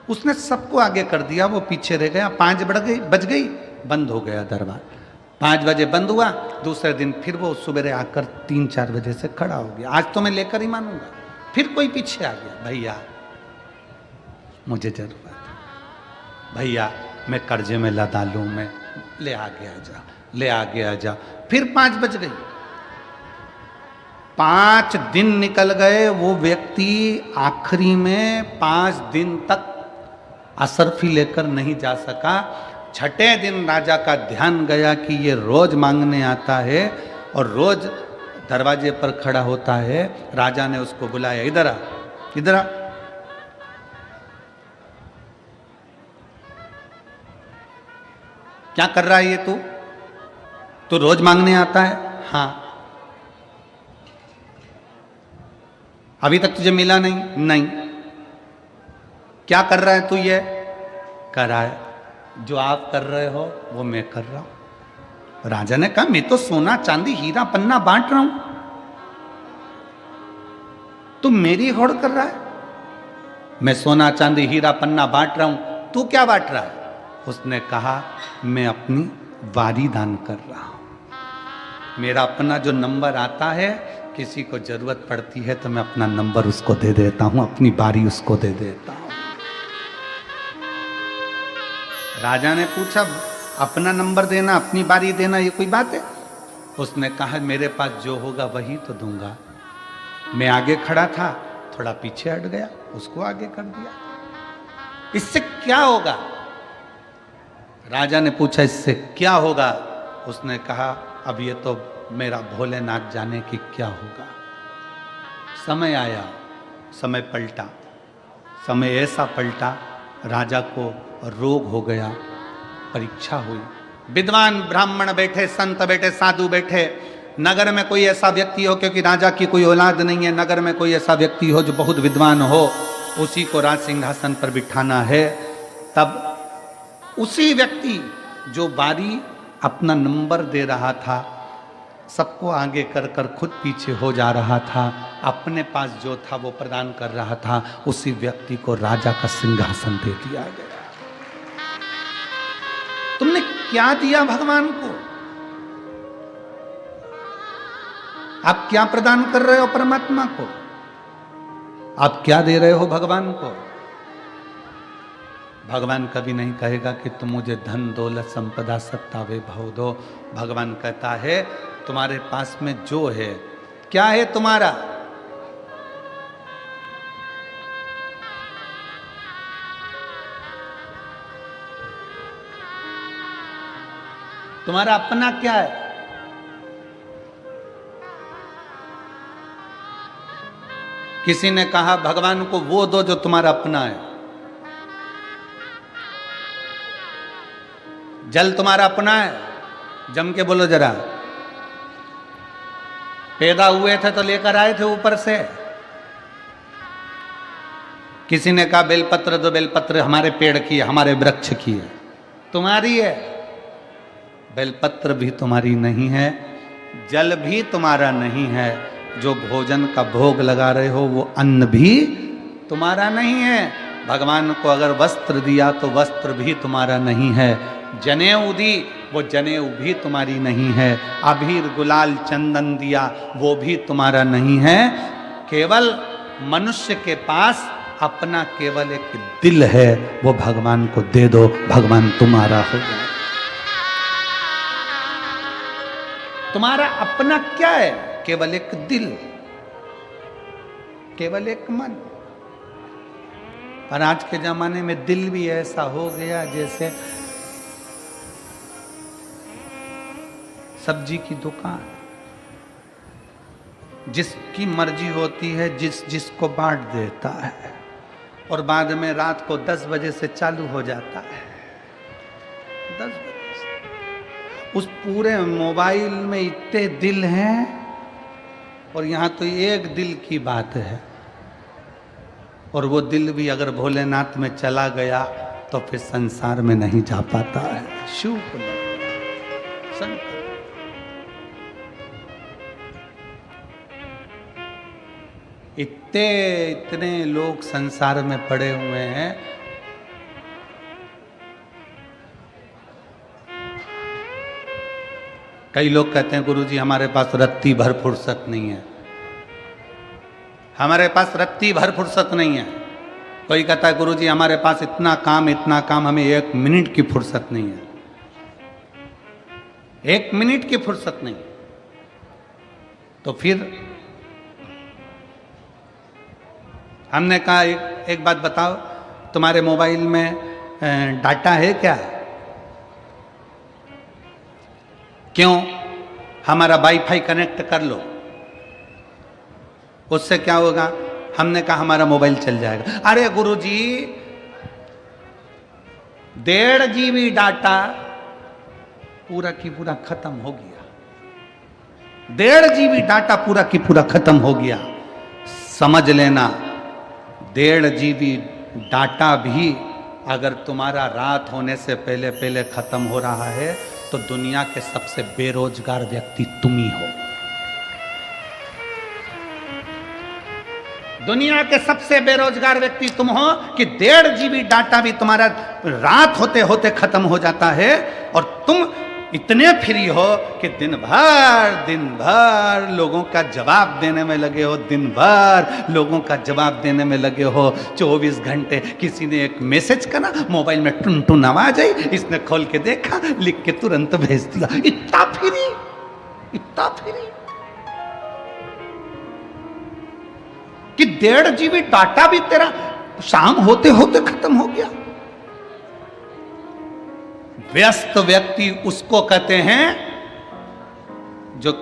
उसने सबको आगे कर दिया, वो पीछे रह गया। 5 बज गई, बंद हो गया दरबार। 5 बजे बंद हुआ। दूसरे दिन फिर वो सुबह आकर 3-4 बजे से खड़ा हो गया। आज तो मैं लेकर ही मानूंगा। फिर कोई पीछे आ गया, भैया मुझे जरूरत है, भैया मैं कर्जे में लदा लूँ, मैं ले आगे आ जा, ले आगे आ जा। फिर 5 बज गई। 5 दिन निकल गए। वो व्यक्ति आखिरी में 5 दिन तक असरफी लेकर नहीं जा सका। 6ठे दिन राजा का ध्यान गया कि ये रोज मांगने आता है और रोज दरवाजे पर खड़ा होता है। राजा ने उसको बुलाया, इधर आ, इधर आ। क्या कर रहा है ये तू? तू रोज मांगने आता है? हाँ। अभी तक तुझे मिला नहीं? नहीं। क्या कर रहा है तू? ये कर रहा है जो आप कर रहे हो वो मैं कर रहा हूं। राजा ने कहा मैं तो सोना चांदी हीरा पन्ना बांट रहा हूं, तू मेरी होड़ कर रहा है। मैं सोना चांदी हीरा पन्ना बांट रहा हूं, तू क्या बांट रहा है? उसने कहा मैं अपनी वारी दान कर रहा हूं। मेरा अपना जो नंबर आता है, किसी को जरूरत पड़ती है तो मैं अपना नंबर उसको दे देता हूं, अपनी बारी उसको दे देता हूं। राजा ने पूछा अपना नंबर देना, अपनी बारी देना, ये कोई बात है? उसने कहा मेरे पास जो होगा वही तो दूंगा। मैं आगे खड़ा था, थोड़ा पीछे हट गया, उसको आगे कर दिया। इससे क्या होगा? राजा ने पूछा इससे क्या होगा? उसने कहा अब ये तो मेरा भोलेनाथ जाने कि क्या होगा। समय आया, समय पलटा। समय ऐसा पलटा, राजा को रोग हो गया, परीक्षा हुई। विद्वान ब्राह्मण बैठे, संत बैठे, साधु बैठे। नगर में कोई ऐसा व्यक्ति हो, क्योंकि राजा की कोई औलाद नहीं है, नगर में कोई ऐसा व्यक्ति हो जो बहुत विद्वान हो, उसी को राज सिंहासन पर बिठाना है। तब उसी व्यक्ति जो बारी अपना नंबर दे रहा था, सबको आगे कर कर खुद पीछे हो जा रहा था, अपने पास जो था वो प्रदान कर रहा था, उसी व्यक्ति को राजा का सिंहासन दे दिया गया। तुमने क्या दिया भगवान को? आप क्या प्रदान कर रहे हो परमात्मा को? आप क्या दे रहे हो भगवान को? भगवान कभी नहीं कहेगा कि तुम मुझे धन दौलत संपदा सत्ता वैभव दो। भगवान कहता है तुम्हारे पास में जो है, क्या है तुम्हारा? तुम्हारा अपना क्या है? किसी ने कहा भगवान को वो दो जो तुम्हारा अपना है। जल तुम्हारा अपना है? जम के बोलो जरा। पैदा हुए थे तो लेकर आए थे ऊपर से। किसी ने कहा बेलपत्र दो, बेलपत्र हमारे पेड़ की है, हमारे वृक्ष की है। तुम्हारी है? बेलपत्र भी तुम्हारी नहीं है, जल भी तुम्हारा नहीं है, जो भोजन का भोग लगा रहे हो वो अन्न भी तुम्हारा नहीं है। भगवान को अगर वस्त्र दिया तो वस्त्र भी तुम्हारा नहीं है, जनेऊ दी वो जनेऊ भी तुम्हारी नहीं है, अबीर गुलाल चंदन दिया वो भी तुम्हारा नहीं है। केवल मनुष्य के पास अपना केवल एक दिल है, वो भगवान को दे दो, भगवान तुम्हारा हो जाए। तुम्हारा अपना क्या है? केवल एक दिल, केवल एक मन। और आज के जमाने में दिल भी ऐसा हो गया जैसे सब्जी की दुकान, जिसकी मर्जी होती है जिसको बांट देता है, और बाद में रात को 10 बजे से चालू हो जाता है। 10 बजे से उस पूरे मोबाइल में इतने दिल हैं, और यहाँ तो एक दिल की बात है, और वो दिल भी अगर भोलेनाथ में चला गया तो फिर संसार में नहीं जा पाता है। शिव शंकर इतने लोग संसार में पड़े हुए हैं। कई लोग कहते हैं गुरुजी हमारे पास रत्ती भर फुर्सत नहीं है। हमारे पास रत्ती भर फुर्सत नहीं है। कोई कहता है गुरुजी हमारे पास इतना काम, हमें 1 मिनट की फुर्सत नहीं है। 1 मिनट की फुर्सत नहीं। तो फिर हमने कहा एक बात बताओ, तुम्हारे मोबाइल में डाटा है क्या? क्यों? हमारा वाईफाई कनेक्ट कर लो, उससे क्या होगा? हमने कहा हमारा मोबाइल चल जाएगा। अरे गुरुजी 1.5 GB डाटा पूरा की पूरा खत्म हो गया। 1.5 GB डाटा पूरा की पूरा खत्म हो गया। समझ लेना 1.5 GB डाटा भी अगर तुम्हारा रात होने से पहले पहले खत्म हो रहा है तो दुनिया के सबसे बेरोजगार व्यक्ति तुम ही हो। दुनिया के सबसे बेरोजगार व्यक्ति तुम हो कि 1.5 GB डाटा भी तुम्हारा रात होते होते खत्म हो जाता है, और तुम इतने फ्री हो कि दिन भर लोगों का जवाब देने में लगे हो। दिन भर लोगों का जवाब देने में लगे हो। 24 घंटे किसी ने एक मैसेज करा, मोबाइल में टुन टुन आवाज आई, इसने खोल के देखा, लिख के तुरंत भेज दिया। इतना फ्री। इतना फ्री कि 1.5 GB डाटा भी तेरा शाम होते होते खत्म हो गया। व्यस्त व्यक्ति उसको कहते हैं जो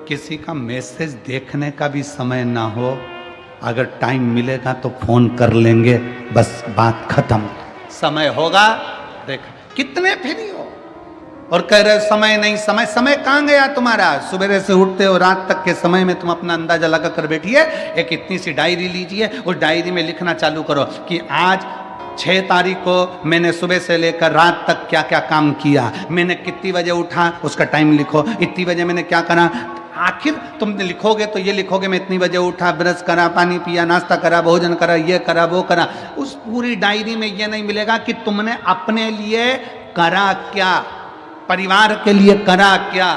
किसी का मैसेज देखने का भी समय ना हो, अगर टाइम मिलेगा तो फोन कर लेंगे, बस बात खत्म। समय होगा देख कितने फ्री हो और कह रहे समय नहीं, समय समय कहां गया तुम्हारा? सुबह से उठते हो रात तक के समय में तुम अपना अंदाजा लगा कर बैठिए। एक इतनी सी डायरी लीजिए, उस डायरी में लिखना चालू करो कि आज 6 तारीख को मैंने सुबह से लेकर रात तक क्या क्या काम किया, मैंने कितनी बजे उठा उसका टाइम लिखो, इतनी बजे मैंने क्या करा। आखिर तुम लिखोगे तो ये लिखोगे मैं इतनी बजे उठा, ब्रश करा, पानी पिया, नाश्ता करा, भोजन करा, ये करा, वो करा। उस पूरी डायरी में ये नहीं मिलेगा कि तुमने अपने लिए करा क्या, परिवार के लिए करा क्या,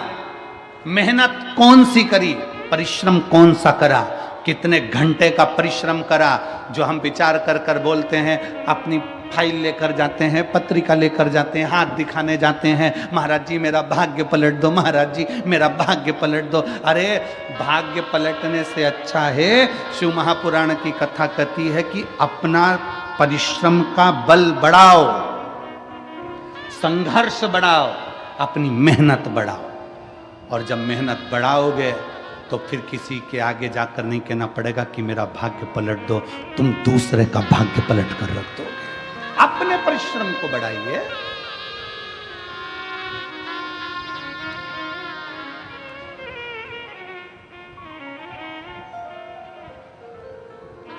मेहनत कौन सी करी, परिश्रम कौन सा करा, कितने घंटे का परिश्रम करा। जो हम विचार कर कर बोलते हैं, अपनी फाइल लेकर जाते हैं, पत्रिका लेकर जाते हैं, हाथ दिखाने जाते हैं, महाराज जी मेरा भाग्य पलट दो, महाराज जी मेरा भाग्य पलट दो। अरे भाग्य पलटने से अच्छा है, शिव महापुराण की कथा कहती है कि अपना परिश्रम का बल बढ़ाओ, संघर्ष बढ़ाओ, अपनी मेहनत बढ़ाओ। और जब मेहनत बढ़ाओगे तो फिर किसी के आगे जाकर नहीं कहना पड़ेगा कि मेरा भाग्य पलट दो, तुम दूसरे का भाग्य पलट कर रख दोगे। अपने परिश्रम को बढ़ाइए।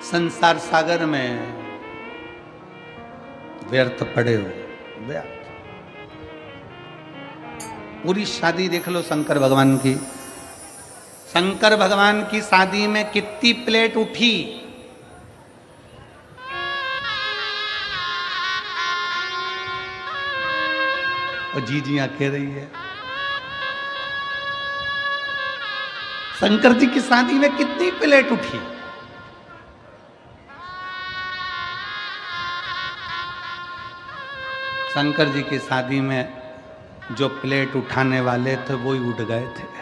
संसार सागर में व्यर्थ पड़े हो, व्यर्थ। पूरी शादी देख लो शंकर भगवान की, शंकर भगवान की शादी में कितनी प्लेट उठी, और जीजियां कह रही है। शंकर जी की शादी में कितनी प्लेट उठी, शंकर जी की शादी में जो प्लेट उठाने वाले थे वो ही उठ गए थे।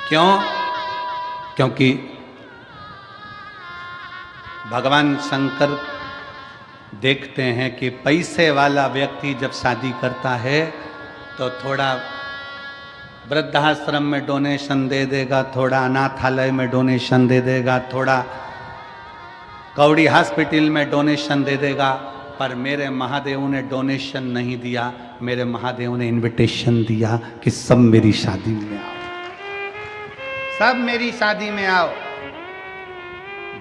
क्यों? क्योंकि भगवान शंकर देखते हैं कि पैसे वाला व्यक्ति जब शादी करता है तो थोड़ा वृद्धाश्रम में डोनेशन दे देगा, थोड़ा अनाथालय में डोनेशन दे देगा, थोड़ा कौड़ी हॉस्पिटल में डोनेशन दे देगा। पर मेरे महादेव ने डोनेशन नहीं दिया, मेरे महादेव ने इनविटेशन दिया कि सब मेरी शादी में आओ, सब मेरी शादी में आओ।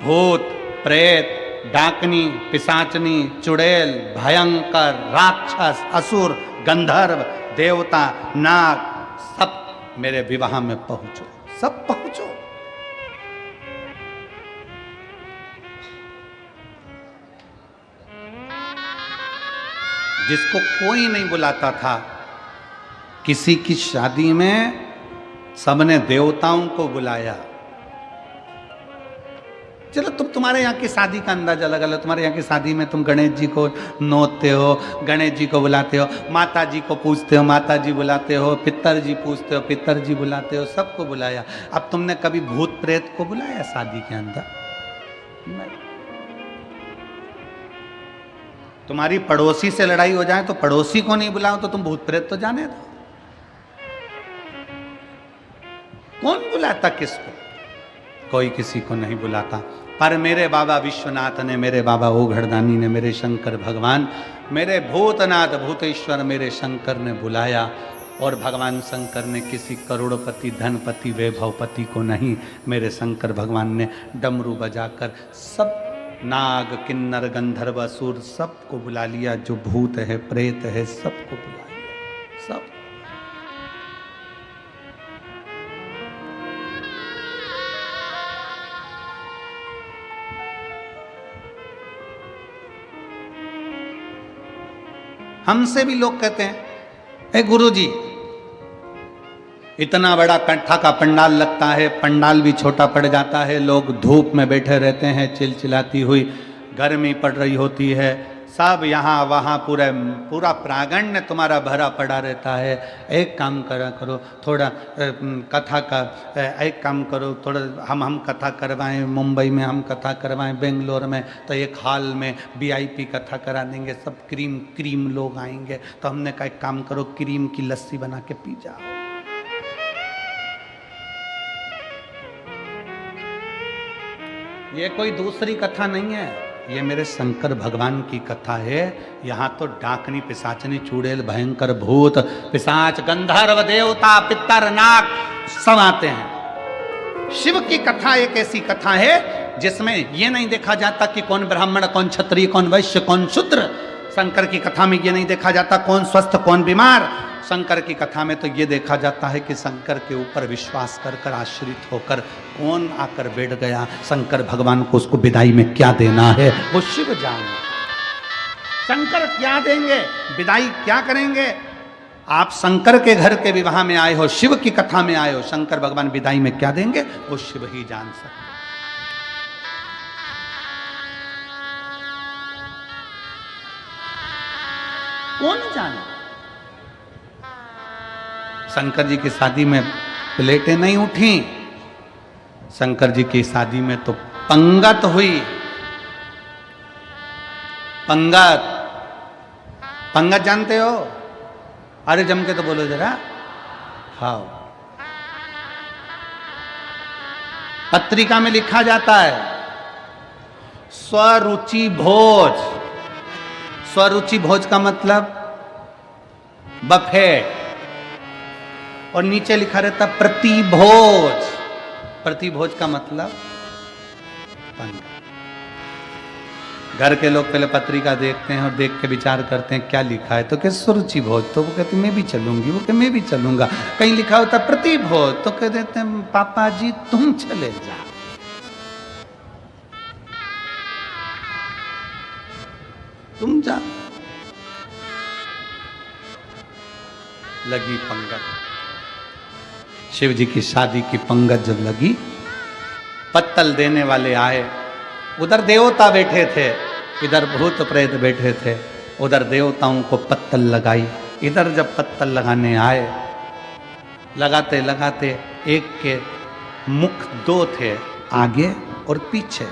भूत, प्रेत, डाकनी, पिशाचनी, चुड़ैल, भयंकर, राक्षस, असुर, गंधर्व, देवता, नाग, सब मेरे विवाह में पहुंचो, सब पहुंचो। जिसको कोई नहीं बुलाता था, किसी की शादी में सबने देवताओं को बुलाया। चलो तुम्हारे यहाँ की शादी का अंदाजा लगा लो। तुम्हारे यहाँ की शादी में तुम गणेश जी को नोचते हो, गणेश जी को बुलाते हो, माता जी को पूछते हो, माता जी बुलाते हो, पितर जी पूछते हो, पितर जी बुलाते हो, सबको बुलाया। अब तुमने कभी भूत प्रेत को बुलाया शादी के अंदर? नहीं। तुम्हारी पड़ोसी से लड़ाई हो जाए तो पड़ोसी को नहीं बुलाओ तो तुम भूत प्रेत तो जाने दो। कौन बुलाता किसको? कोई किसी को नहीं बुलाता। पर मेरे बाबा विश्वनाथ ने, मेरे बाबा ओघड़दानी ने, मेरे शंकर भगवान, मेरे भूतनाथ भूतेश्वर मेरे शंकर ने बुलाया। और भगवान शंकर ने किसी करोड़पति, धनपति, वैभवपति को नहीं, मेरे शंकर भगवान ने डमरू बजाकर सब नाग, किन्नर, गंधर्व, असुर सबको बुला लिया। जो भूत है, प्रेत है, सबको बुला लिया, सब। हमसे भी लोग कहते हैं, ए गुरुजी, इतना बड़ा कंठा का पंडाल लगता है, पंडाल भी छोटा पड़ जाता है, लोग धूप में बैठे रहते हैं, चिलचिलाती हुई गर्मी पड़ रही होती है, सब यहाँ वहाँ पूरा पूरा प्रांगण तुम्हारा भरा पड़ा रहता है। एक काम करा करो, थोड़ा कथा का एक काम करो, थोड़ा हम कथा करवाएं, मुंबई में हम कथा करवाएं, बेंगलोर में तो एक हॉल में VIP कथा करा देंगे, सब क्रीम लोग आएंगे। तो हमने कहा एक काम करो, क्रीम की लस्सी बना के पी जाओ। ये कोई दूसरी कथा नहीं है, ये मेरे शंकर भगवान की कथा है। यहाँ तो डाकनी, पिशाचनी, चुड़ैल, भयंकर भूत, पिशाच, गंधर्व, देवता, पितर, नाग सब आते हैं। शिव की कथा एक ऐसी कथा है जिसमें ये नहीं देखा जाता कि कौन ब्राह्मण, कौन क्षत्रिय, कौन वैश्य, कौन शूद्र। शंकर की कथा में ये नहीं देखा जाता कौन स्वस्थ कौन बीमार। शंकर की कथा में तो ये देखा जाता है कि शंकर के ऊपर विश्वास कर कर आश्रित होकर कौन आकर बैठ गया, शंकर भगवान को उसको विदाई में क्या देना है वो शिव जाने। शंकर क्या देंगे, विदाई क्या करेंगे। आप शंकर के घर के विवाह में आए हो, शिव की कथा में आए हो, शंकर भगवान विदाई में क्या देंगे वो शिव ही जान सकते। कौन जाने। शंकर जी की शादी में प्लेटें नहीं उठी, शंकर जी की शादी में तो पंगत हुई। पंगत जानते हो? अरे जम के तो बोलो जरा। हाँ, पत्रिका में लिखा जाता है स्वरुचि भोज। स्वरुचि भोज का मतलब बफेट, और नीचे लिखा रहता प्रतिभोज। प्रतिभोज का मतलब पंगत। घर के लोग पहले पत्रिका देखते हैं और देख के विचार करते हैं क्या लिखा है, तो क्या सुरुचि भोज, तो वो कहते मैं भी चलूंगी, वो कहते मैं भी चलूंगा। कहीं लिखा होता प्रतिभोज, तो कह देते हैं पापा जी तुम चले जाओ। तुम जा। लगी पंगत, शिव जी की शादी की पंगत जब लगी, पत्तल देने वाले आए। उधर देवता बैठे थे, इधर भूत प्रेत बैठे थे। उधर देवताओं को पत्तल लगाई, इधर जब पत्तल लगाने आए, लगाते लगाते एक के मुख दो थे, आगे और पीछे।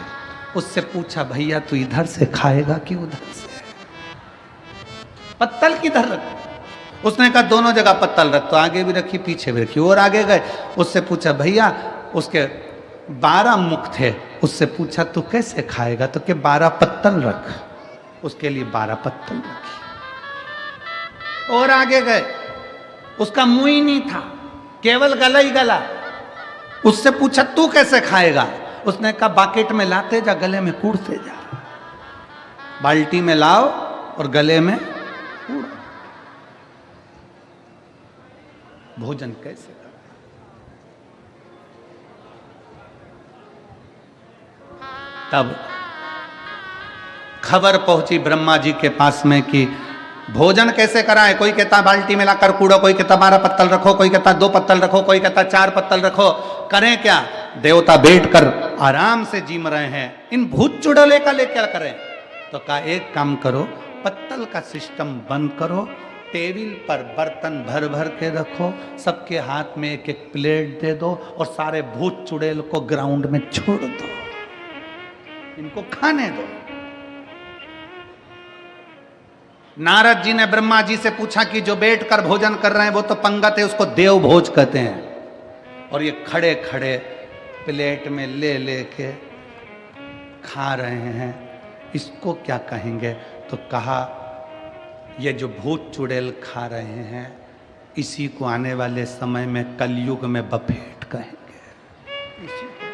उससे पूछा भैया तू इधर से खाएगा कि उधर से? पत्तल किधर रख? उसने कहा दोनों जगह पत्तल रख। तो आगे भी रखी पीछे भी रखी। और आगे गए, उससे पूछा भैया, उसके 12 मुख थे, उससे पूछा तू कैसे खाएगा? तो के 12 पत्तल रख। उसके लिए 12 पत्तल रखी। और आगे गए, उसका मुंह ही नहीं था, केवल गला ही गला। उससे पूछा तू कैसे खाएगा? उसने कहा बाकेट में लाते जा, गले में कूड़ते जा। बाल्टी में लाओ और गले में कूड़ो। भोजन कैसे करें? तब खबर पहुंची ब्रह्मा जी के पास में कि भोजन कैसे कराएं। कोई कहता बाल्टी में लाकर कूड़ो, कोई कहता 12 पत्तल रखो, कोई कहता 2 पत्तल रखो, कोई कहता 4 पत्तल रखो। करें क्या? देवता बैठकर आराम से जीम रहे हैं, इन भूत चुड़ैले का लेकर करें। तो कहा एक काम करो, पत्तल का सिस्टम बंद करो, टेबल पर बर्तन भर भर के रखो, सबके हाथ में एक एक प्लेट दे दो और सारे भूत चुड़ैल को ग्राउंड में छोड़ दो, इनको खाने दो। नारद जी ने ब्रह्मा जी से पूछा कि जो बैठकर भोजन कर रहे हैं वो तो पंगत है, उसको देव भोज कहते हैं। और ये खड़े खड़े प्लेट में ले लेके खा रहे हैं, इसको क्या कहेंगे? तो कहा ये जो भूत चुड़ैल खा रहे हैं, इसी को आने वाले समय में कलयुग में बफेट कहेंगे। इसी को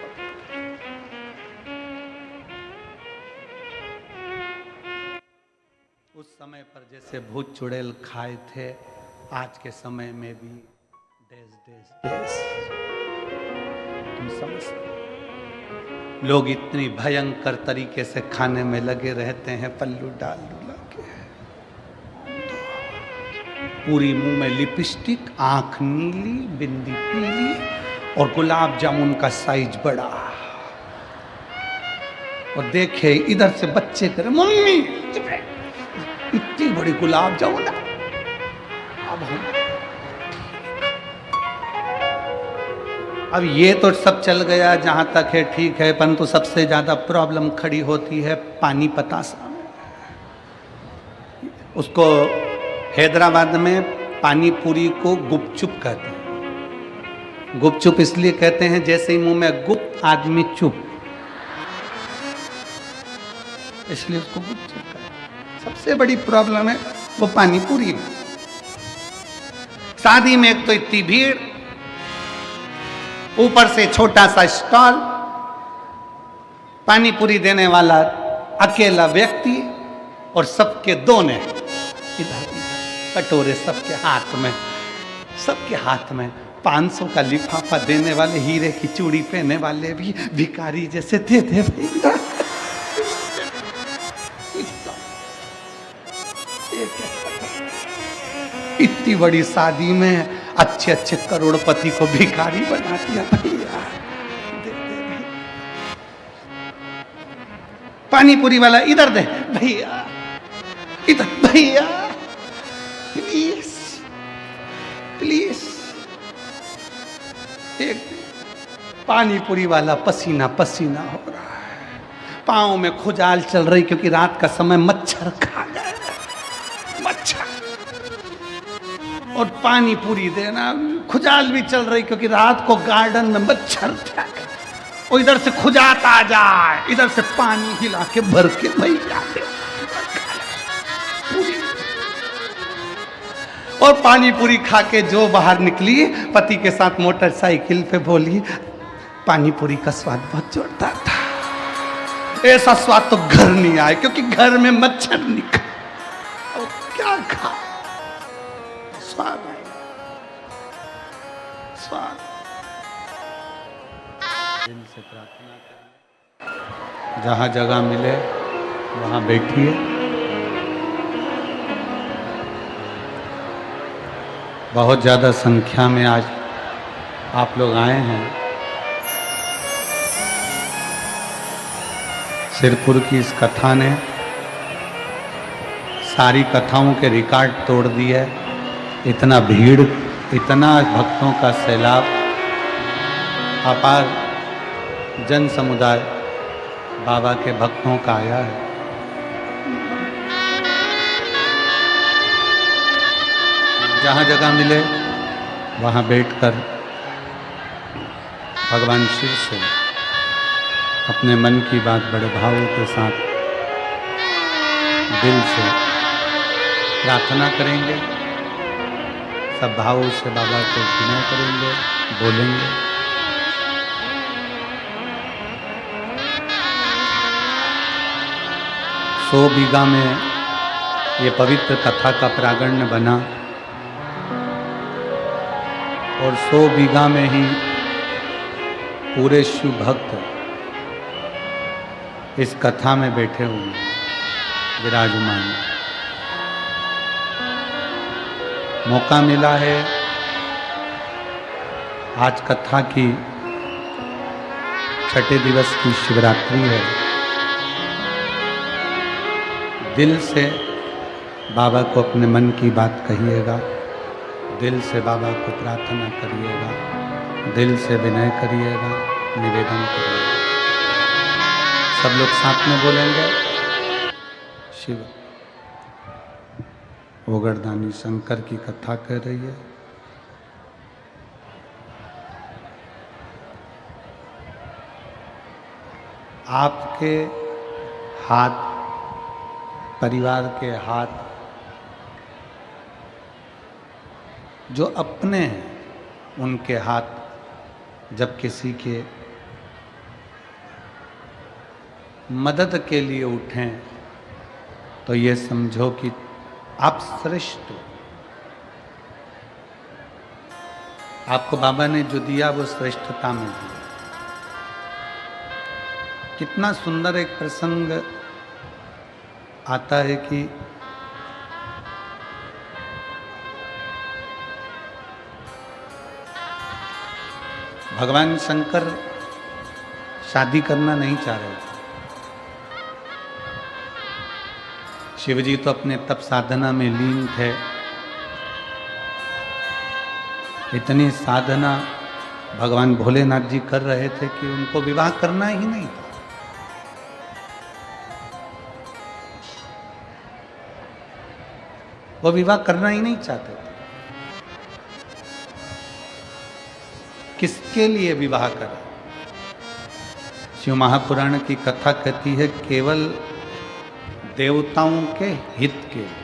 उस समय पर जैसे भूत चुड़ैल खाए थे, आज के समय में भी देश तुम समझ सकते। लोग इतनी भयंकर तरीके से खाने में लगे रहते हैं, पल्लू डाल डुला के, पूरी मुंह में लिपस्टिक, आंख नीली, बिंदी पीली, और गुलाब जामुन का साइज बड़ा। और देखे इधर से बच्चे करे मम्मी बड़ी गुलाब जामुन। अब ये तो सब चल गया जहां तक है ठीक है, परंतु सबसे ज्यादा प्रॉब्लम खड़ी होती है पानी पतासा में। उसको हैदराबाद में पानी पूरी को गुपचुप कहते हैं। गुपचुप इसलिए कहते हैं जैसे ही मुंह में गुप आदमी चुप, इसलिए उसको गुपचुप कहते हैं। सबसे बड़ी प्रॉब्लम है वो पानी पूरी में। शादी में एक तो इतनी भीड़, ऊपर से छोटा सा स्टॉल, पानी पूरी देने वाला अकेला व्यक्ति, और सबके दोने इधर कटोरे सबके हाथ में 500 का लिफाफा देने वाले, हीरे की चूड़ी पहने वाले भी भिखारी जैसे दे दे भैया। इतनी बड़ी शादी में अच्छे अच्छे करोड़पति को भिखारी बना दिया भैया। पानी पूरी वाला इधर दे भैया, इधर भैया, प्लीज प्लीज। एक पानी पूरी वाला पसीना पसीना हो रहा है, पांव में खुजाल चल रही क्योंकि रात का समय मच्छर खा गए, मच्छर। और पानी पूरी देना, खुजाल भी चल रही क्योंकि रात को गार्डन में मच्छर था। और इधर से खुजात आ जाए, इधर से पानी हिला के भर के भैया दे। और पानी पूरी खा के जो बाहर निकली, पति के साथ मोटरसाइकिल पे बोली, पानी पूरी का स्वाद बहुत जोरदार था, ऐसा स्वाद तो घर नहीं आया क्योंकि घर में मच्छर निकला। और क्या खा, स्वाद आएगा, स्वाद। दिल से प्रार्थना करिए, जहाँ जगह मिले वहाँ बैठिए। बहुत ज़्यादा संख्या में आज आप लोग आए हैं। सिरपुर की इस कथा ने सारी कथाओं के रिकॉर्ड तोड़ दिए। इतना भीड़, इतना भक्तों का सैलाब, अपार जन समुदाय बाबा के भक्तों का आया है। जहाँ जगह मिले वहाँ बैठकर भगवान शिव से अपने मन की बात बड़े भावों के साथ दिल से प्रार्थना करेंगे। सब भावों से बाबा को विनय करेंगे, बोलेंगे। सौ बीघा में ये पवित्र कथा का प्रांगण बना और 100 बीघा में ही पूरे शिव भक्त इस कथा में बैठे हुए विराजमान। मौका मिला है, आज कथा की छठे दिवस की शिवरात्रि है। दिल से बाबा को अपने मन की बात कहिएगा, दिल से बाबा को प्रार्थना करिएगा, दिल से विनय करिएगा, निवेदन करिएगा। सब लोग साथ में बोलेंगे। शिव ओगरदानी शंकर की कथा कह रही है। आपके हाथ, परिवार के हाथ जो अपने हैं, उनके हाथ जब किसी के मदद के लिए उठें तो ये समझो कि आप श्रेष्ठ हो। आपको बाबा ने जो दिया वो श्रेष्ठता में दिया। कितना सुंदर एक प्रसंग आता है कि भगवान शंकर शादी करना नहीं चाह रहे थे। शिवजी तो अपने तप साधना में लीन थे। इतनी साधना भगवान भोलेनाथ जी कर रहे थे कि उनको विवाह करना ही नहीं था। वो विवाह करना ही नहीं चाहते थे। किसके लिए विवाह करें? शिव महापुराण की कथा कहती है केवल देवताओं के हित के लिए,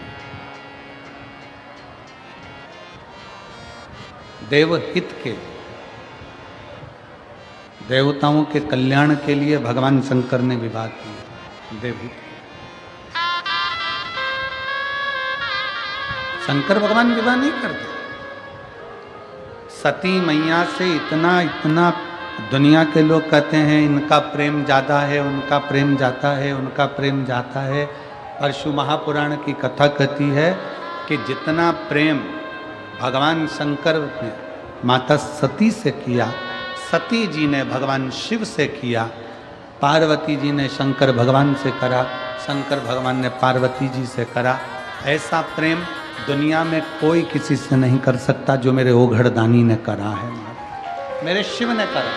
देवहित के लिए, देवताओं के कल्याण के लिए भगवान शंकर ने विवाह किया। देवहित शंकर भगवान विवाह नहीं करते। सती मैया से इतना दुनिया के लोग कहते हैं इनका प्रेम ज्यादा है, उनका प्रेम जाता है, उनका प्रेम जाता है। और शिव महापुराण की कथा कहती है कि जितना प्रेम भगवान शंकर ने माता सती से किया, सती जी ने भगवान शिव से किया, पार्वती जी ने शंकर भगवान से करा, शंकर भगवान ने पार्वती जी से करा, ऐसा प्रेम दुनिया में कोई किसी से नहीं कर सकता जो मेरे ओघड़दानी ने करा है, मेरे शिव ने करा।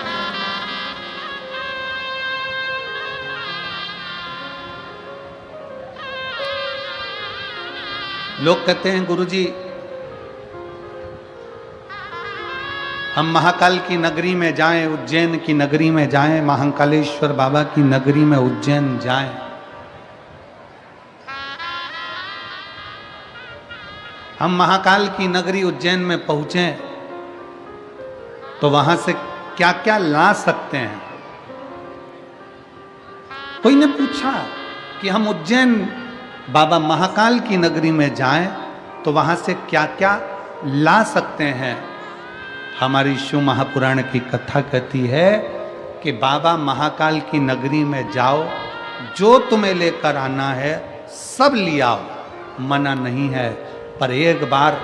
लोग कहते हैं गुरुजी हम महाकाल की नगरी में जाएं, उज्जैन की नगरी में जाएं, महाकालेश्वर बाबा की नगरी में उज्जैन जाएं। हम महाकाल की नगरी उज्जैन में पहुंचे तो वहां से क्या क्या ला सकते हैं? कोई ने पूछा कि हम उज्जैन बाबा महाकाल की नगरी में जाएं तो वहां से क्या क्या ला सकते हैं? हमारी शिव महापुराण की कथा कहती है कि बाबा महाकाल की नगरी में जाओ, जो तुम्हें लेकर आना है सब लियाओ, मना नहीं है। पर एक बार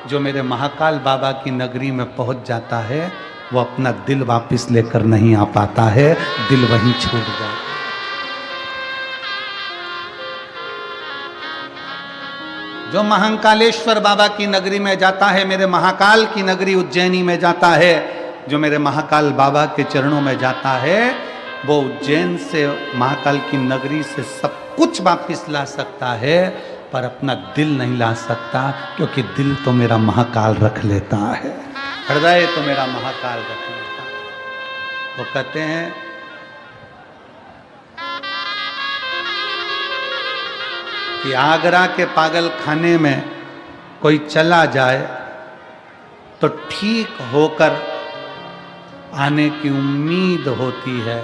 जो मेरे महाकाल बाबा की नगरी में पहुंच जाता है वो अपना दिल वापस लेकर नहीं आ पाता है, दिल वहीं छूट जाता। जो महाकालेश्वर बाबा की नगरी में जाता है, मेरे महाकाल की नगरी उज्जैनी में जाता है, जो मेरे महाकाल बाबा के चरणों में जाता है, वो उज्जैन से महाकाल की नगरी से सब कुछ वापस ला सकता है, पर अपना दिल नहीं ला सकता, क्योंकि दिल तो मेरा महाकाल रख लेता है, हृदय तो मेरा महाकाल रख लेता है। वो कहते हैं कि आगरा के पागल खाने में कोई चला जाए तो ठीक होकर आने की उम्मीद होती है,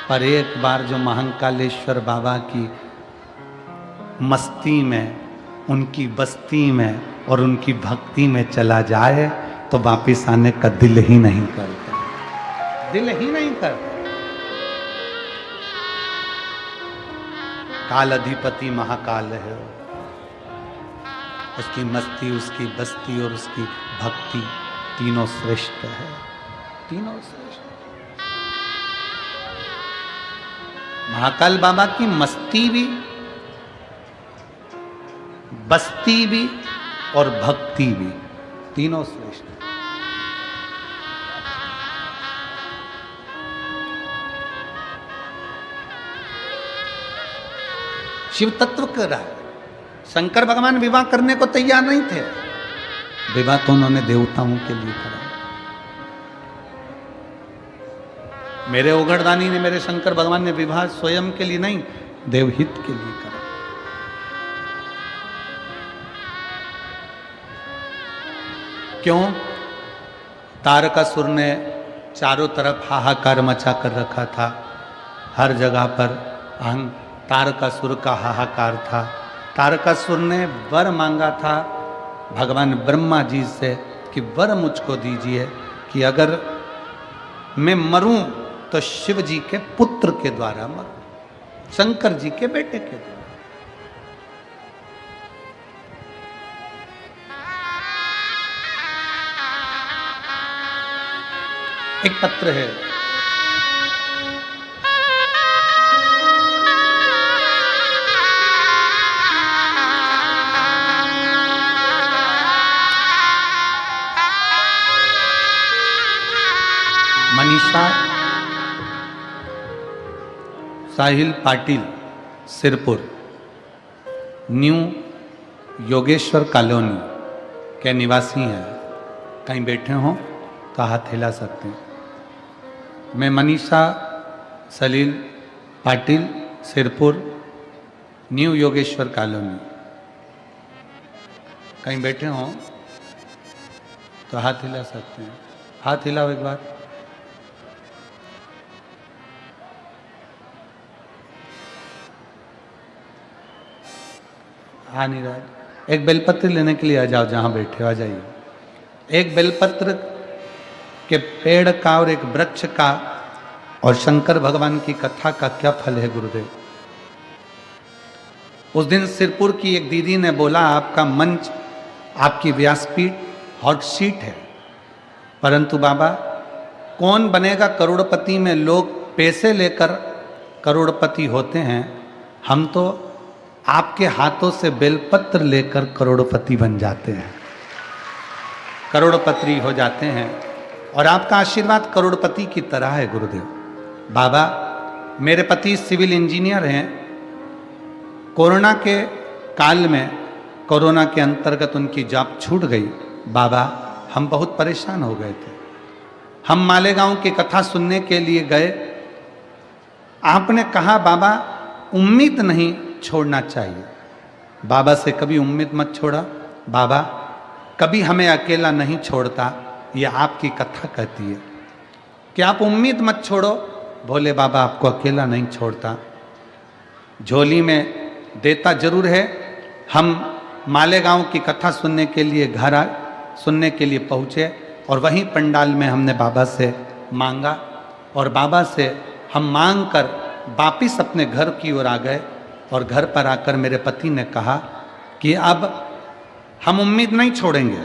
पर एक बार जो महाकालेश्वर बाबा की मस्ती में, उनकी बस्ती में और उनकी भक्ति में चला जाए तो वापिस आने का दिल ही नहीं करता, दिल ही नहीं करता। काल अधिपति महाकाल है, उसकी मस्ती, उसकी बस्ती और उसकी भक्ति तीनों श्रेष्ठ है, तीनों श्रेष्ठ। महाकाल बाबा की मस्ती भी, बस्ती भी और भक्ति भी, तीनों श्रेष्ठ। शिव तत्व कर रहा है। शंकर भगवान विवाह करने को तैयार नहीं थे, विवाह तो उन्होंने देवताओं के लिए करा। मेरे ओघड़दानी ने, मेरे शंकर भगवान ने विवाह स्वयं के लिए नहीं, देवहित के लिए करा। क्यों? तारकासुर ने चारों तरफ हाहाकार मचा कर रखा था, हर जगह पर तारकासुर का हाहाकार था। तारकासुर ने वर मांगा था भगवान ब्रह्मा जी से कि वर मुझको दीजिए कि अगर मैं मरूं तो शिव जी के पुत्र के द्वारा मरूं, शंकर जी के बेटे के द्वारा। एक पत्र है, मनीषा साहिल पाटिल सिरपुर न्यू योगेश्वर कॉलोनी के निवासी हैं। कहीं बैठे हों तो हाथ हिला सकते हैं। मैं मनीषा सलील पाटिल सिरपुर न्यू योगेश्वर कॉलोनी, कहीं बैठे हों तो हाथ हिला सकते हैं। हाथ हिलाओ एक बार। आ नहीं रहा। एक बेलपत्र लेने के लिए आ जाओ, जहां बैठे हो आ जाइए। एक बेलपत्र के पेड़ का और एक वृक्ष का और शंकर भगवान की कथा का क्या फल है गुरुदेव? उस दिन सिरपुर की एक दीदी ने बोला, आपका मंच, आपकी व्यासपीठ हॉट सीट है, परंतु बाबा कौन बनेगा करोड़पति में? लोग पैसे लेकर करोड़पति होते हैं, हम तो आपके हाथों से बेलपत्र लेकर करोड़पति बन जाते हैं, करोड़पति हो जाते हैं। और आपका आशीर्वाद करोड़पति की तरह है गुरुदेव। बाबा मेरे पति सिविल इंजीनियर हैं। कोरोना के काल में, कोरोना के अंतर्गत उनकी जॉब छूट गई। बाबा हम बहुत परेशान हो गए थे। हम मालेगांव की कथा सुनने के लिए गए। आपने कहा बाबा उम्मीद नहीं छोड़ना चाहिए। बाबा से कभी उम्मीद मत छोड़ा। बाबा कभी हमें अकेला नहीं छोड़ता, ये आपकी कथा कहती है कि आप उम्मीद मत छोड़ो। भोले बाबा आपको अकेला नहीं छोड़ता, झोली में देता जरूर है। हम मालेगांव की कथा सुनने के लिए सुनने के लिए पहुँचे और वहीं पंडाल में हमने बाबा से मांगा और बाबा से हम मांग कर वापिस अपने घर की ओर आ गए। और घर पर आकर मेरे पति ने कहा कि अब हम उम्मीद नहीं छोड़ेंगे,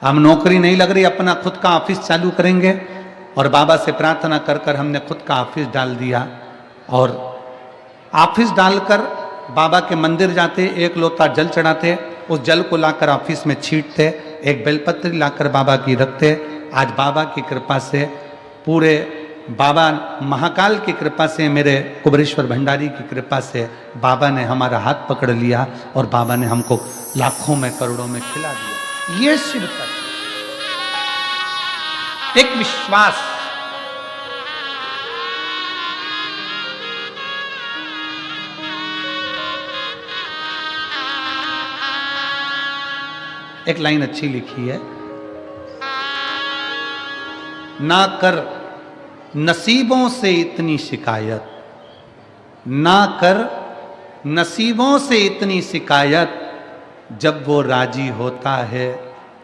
हम नौकरी नहीं लग रही, अपना खुद का ऑफिस चालू करेंगे। और बाबा से प्रार्थना कर कर हमने खुद का ऑफिस डाल दिया। और ऑफिस डालकर बाबा के मंदिर जाते, एक लोटा जल चढ़ाते, उस जल को लाकर ऑफिस में छींटते, एक बेलपत्र लाकर बाबा की रखते। आज बाबा की कृपा से, पूरे बाबा महाकाल की कृपा से, मेरे कुबरेश्वर भंडारी की कृपा से बाबा ने हमारा हाथ पकड़ लिया और बाबा ने हमको लाखों में करोड़ों में खिला दिया। ये शिव तत्व, एक विश्वास, एक लाइन अच्छी लिखी है, ना कर नसीबों से इतनी शिकायत, ना कर नसीबों से इतनी शिकायत, जब वो राजी होता है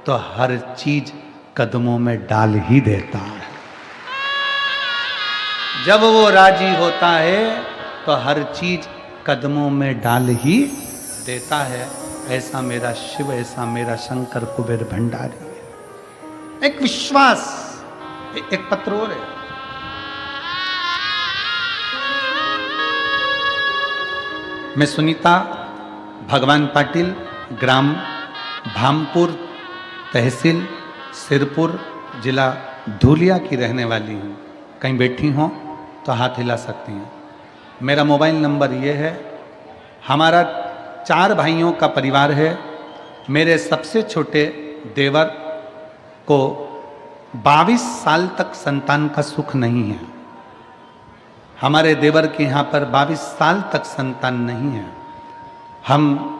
तो हर चीज कदमों में डाल ही देता है। जब वो राजी होता है तो हर चीज कदमों में डाल ही देता है। ऐसा मेरा शिव, ऐसा मेरा शंकर कुबेर भंडारी है। एक विश्वास, एक पत्र और है। मैं सुनीता भगवान पाटिल, ग्राम भामपुर, तहसील सिरपुर, जिला धूलिया की रहने वाली हूँ। कहीं बैठी हों तो हाथ हिला सकती हैं। मेरा मोबाइल नंबर ये है। हमारा 4 भाइयों का परिवार है। मेरे सबसे छोटे देवर को 22 साल तक संतान का सुख नहीं है। हमारे देवर के यहाँ पर 22 साल तक संतान नहीं है। हम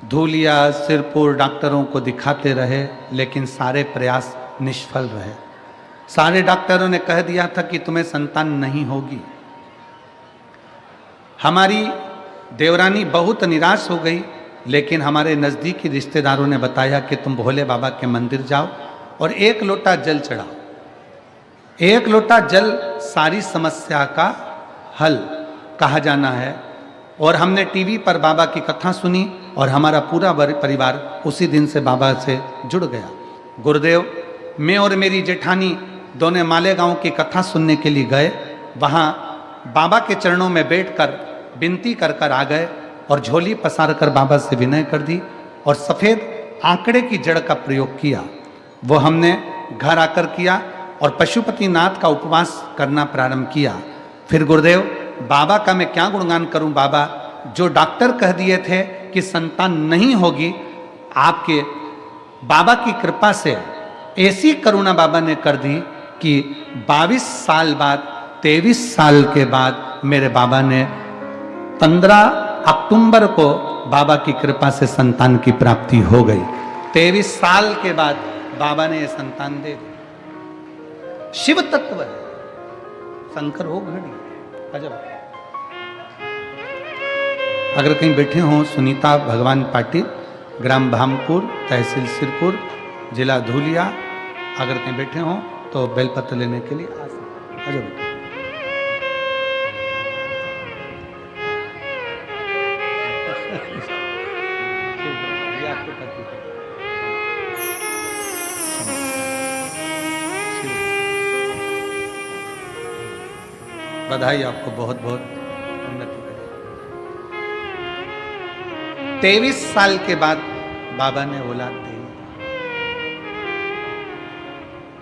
धूलिया, सिरपुर डॉक्टरों को दिखाते रहे, लेकिन सारे प्रयास निष्फल रहे। सारे डॉक्टरों ने कह दिया था कि तुम्हें संतान नहीं होगी। हमारी देवरानी बहुत निराश हो गई, लेकिन हमारे नज़दीकी रिश्तेदारों ने बताया कि तुम भोले बाबा के मंदिर जाओ और 1 लोटा जल चढ़ाओ। 1 लोटा जल सारी समस्या का हल कहा जाना है। और हमने टीवी पर बाबा की कथा सुनी और हमारा पूरा परिवार उसी दिन से बाबा से जुड़ गया। गुरुदेव, मैं और मेरी जेठानी दोनों मालेगांव की कथा सुनने के लिए गए। वहाँ बाबा के चरणों में बैठकर विनती कर कर आ गए और झोली पसार कर बाबा से विनय कर दी और सफ़ेद आंकड़े की जड़ का प्रयोग किया। वो हमने घर आकर किया और पशुपतिनाथ का उपवास करना प्रारंभ किया। फिर गुरुदेव बाबा का मैं क्या गुणगान करूं बाबा, जो डॉक्टर कह दिए थे कि संतान नहीं होगी, आपके बाबा की कृपा से ऐसी करुणा बाबा ने कर दी कि 22 साल बाद 23 साल के बाद मेरे बाबा ने 15 अक्टूबर को बाबा की कृपा से संतान की प्राप्ति हो गई। 23 साल के बाद बाबा ने ये संतान दे दी। शिव तत्व है, शंकर हो घड़ी अजब। अगर कहीं बैठे हों सुनीता भगवान पाटिल, ग्राम भामपुर, तहसील सिरपुर, जिला धूलिया, अगर कहीं बैठे हों तो बेलपत्र लेने के लिए आ सकते। अजब बधाई आपको, बहुत बहुत उन्नति करें। 23 साल के बाद बाबा ने औलाद दी।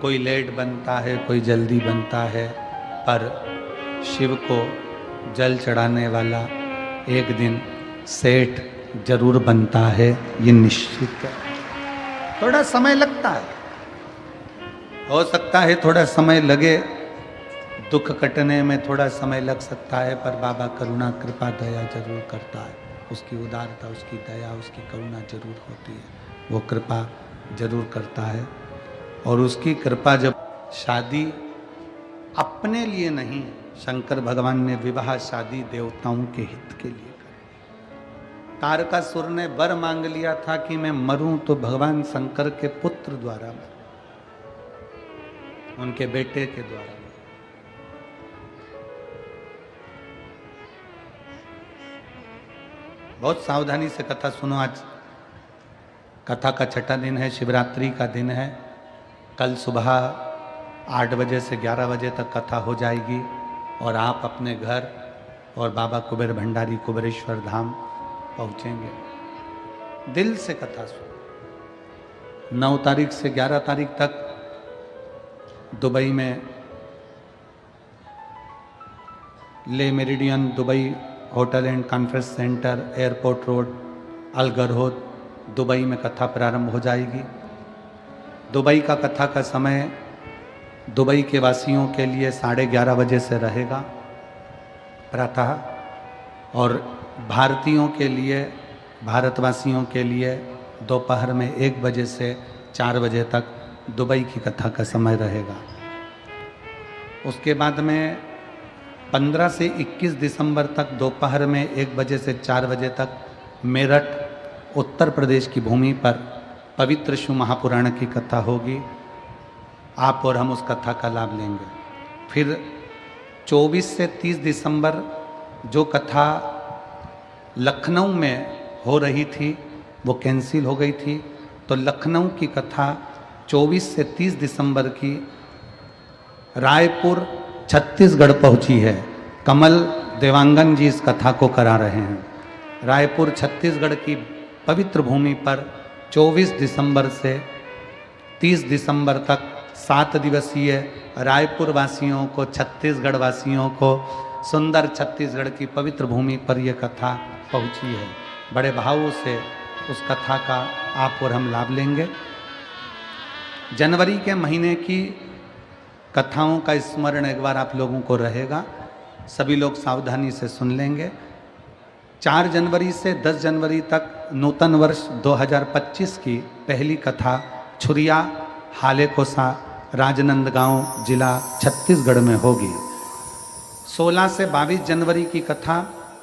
कोई लेट बनता है, कोई जल्दी बनता है, पर शिव को जल चढ़ाने वाला एक दिन सेठ जरूर बनता है, ये निश्चित है। थोड़ा समय लगता है, हो सकता है थोड़ा समय लगे, दुख कटने में थोड़ा समय लग सकता है, पर बाबा करुणा कृपा दया जरूर करता है। उसकी उदारता, उसकी दया, उसकी करुणा जरूर होती है, वो कृपा जरूर करता है। और उसकी कृपा जब शादी अपने लिए नहीं, शंकर भगवान ने विवाह शादी देवताओं के हित के लिए करी। तारकासुर ने वर मांग लिया था कि मैं मरूं तो भगवान शंकर के पुत्र द्वारा मरूं, उनके बेटे के द्वारा। बहुत सावधानी से कथा सुनो। आज कथा का छठा दिन है, शिवरात्रि का दिन है। कल सुबह 8 बजे से 11 बजे तक कथा हो जाएगी और आप अपने घर और बाबा कुबेर भंडारी कुबेरेश्वर धाम पहुंचेंगे। दिल से कथा सुनो। 9 तारीख से 11 तारीख तक दुबई में Le Meridien Dubai hotel and conference centre, airport road, Al Garhoud, Dubai में कथा प्रारंभ हो जाएगी। दुबई का कथा का समय दुबई के वासियों के लिए 11:30 बजे से रहेगा प्रातः, और भारतीयों के लिए, भारतवासियों के लिए दोपहर में 1 बजे से 4 बजे तक दुबई की कथा का समय रहेगा। उसके बाद में 15 से 21 दिसंबर तक दोपहर में 1 बजे से 4 बजे तक मेरठ उत्तर प्रदेश की भूमि पर पवित्र शिव महापुराण की कथा होगी। आप और हम उस कथा का लाभ लेंगे। फिर 24 से 30 दिसंबर जो कथा लखनऊ में हो रही थी वो कैंसिल हो गई थी, तो लखनऊ की कथा 24 से 30 दिसंबर की रायपुर छत्तीसगढ़ पहुंची है। कमल देवांगन जी इस कथा को करा रहे हैं। रायपुर छत्तीसगढ़ की पवित्र भूमि पर 24 दिसंबर से 30 दिसंबर तक 7 दिवसीय रायपुर वासियों को, छत्तीसगढ़ वासियों को सुंदर छत्तीसगढ़ की पवित्र भूमि पर यह कथा पहुंची है। बड़े भावों से उस कथा का आप और हम लाभ लेंगे। जनवरी के महीने की कथाओं का स्मरण एक बार आप लोगों को रहेगा, सभी लोग सावधानी से सुन लेंगे। 4 जनवरी से 10 जनवरी तक नूतन वर्ष 2025 की पहली कथा छुरिया हालेकोसा राजनंदगांव जिला छत्तीसगढ़ में होगी। 16 से 22 जनवरी की कथा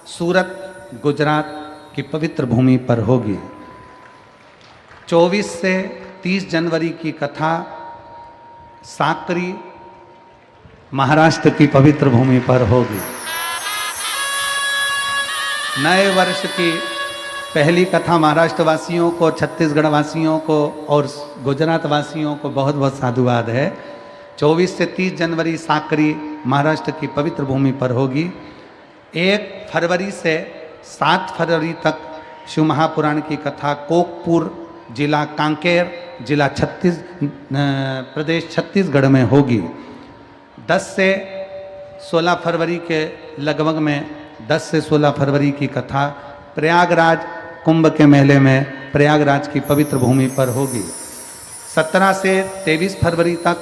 सूरत गुजरात की पवित्र भूमि पर होगी। 24 से 30 जनवरी की कथा साकरी महाराष्ट्र की पवित्र भूमि पर होगी। नए वर्ष की पहली कथा महाराष्ट्र वासियों को, छत्तीसगढ़ वासियों को और गुजरात वासियों को बहुत बहुत साधुवाद है। 24 से 30 जनवरी साकरी महाराष्ट्र की पवित्र भूमि पर होगी। 1 फरवरी से 7 फरवरी तक शिव महापुराण की कथा कोकपुर जिला कांकेर जिला प्रदेश छत्तीसगढ़ में होगी। 10 से 16 फरवरी के लगभग में 10 से 16 फरवरी की कथा प्रयागराज कुंभ के मेले में प्रयागराज की पवित्र भूमि पर होगी। 17 से 23 फरवरी तक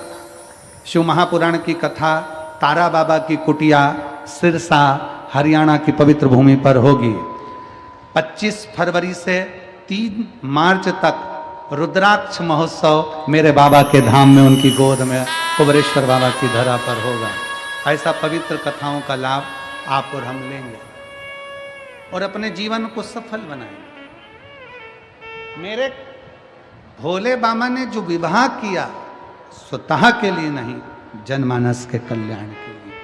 शिव महापुराण की कथा तारा बाबा की कुटिया सिरसा हरियाणा की पवित्र भूमि पर होगी। 25 फरवरी से 3 मार्च तक रुद्राक्ष महोत्सव मेरे बाबा के धाम में उनकी गोद में कुबरेश्वर बाबा की धरा पर होगा। ऐसा पवित्र कथाओं का लाभ आप और हम लेंगे और अपने जीवन को सफल बनाएंगे। मेरे भोले बाबा ने जो विवाह किया स्वतः के लिए नहीं, जनमानस के कल्याण के लिए,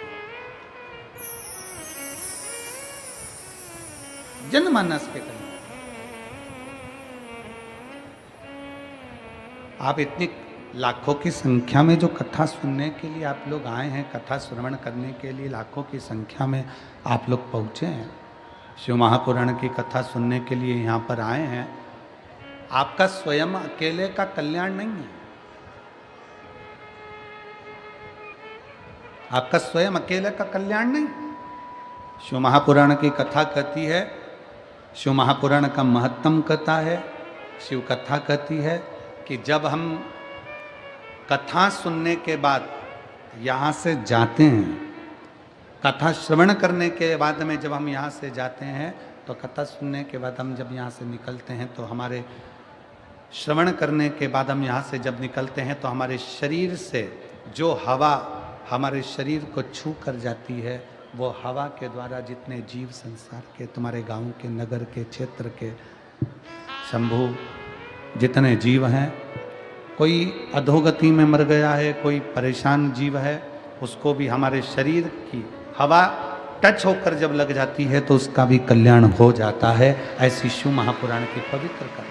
जनमानस के कल्याण। आप इतनी लाखों की संख्या में जो कथा सुनने के लिए आप लोग आए हैं, कथा श्रवण करने के लिए लाखों की संख्या में आप लोग पहुंचे हैं, शिव महापुराण की कथा सुनने के लिए यहाँ पर आए हैं। आपका स्वयं अकेले का कल्याण नहीं है, आपका स्वयं अकेले का कल्याण नहीं। शिव महापुराण की कथा कहती है, शिव महापुराण का महत्तम कहता है, शिव कथा कहती है कि जब हम कथा सुनने के बाद यहाँ से जाते हैं, कथा श्रवण करने के बाद में जब हम यहाँ से जाते हैं, तो कथा सुनने के बाद हम जब यहाँ से निकलते हैं तो हमारे श्रवण करने के बाद हम यहाँ से जब निकलते हैं तो हमारे शरीर से जो हवा हमारे शरीर को छू कर जाती है, वो हवा के द्वारा जितने जीव संसार के, तुम्हारे गांव के, नगर के, क्षेत्र के, शंभू जितने जीव हैं, कोई अधोगति में मर गया है, कोई परेशान जीव है, उसको भी हमारे शरीर की हवा टच होकर जब लग जाती है तो उसका भी कल्याण हो जाता है। ऐसी शिव महापुराण की पवित्र कथा,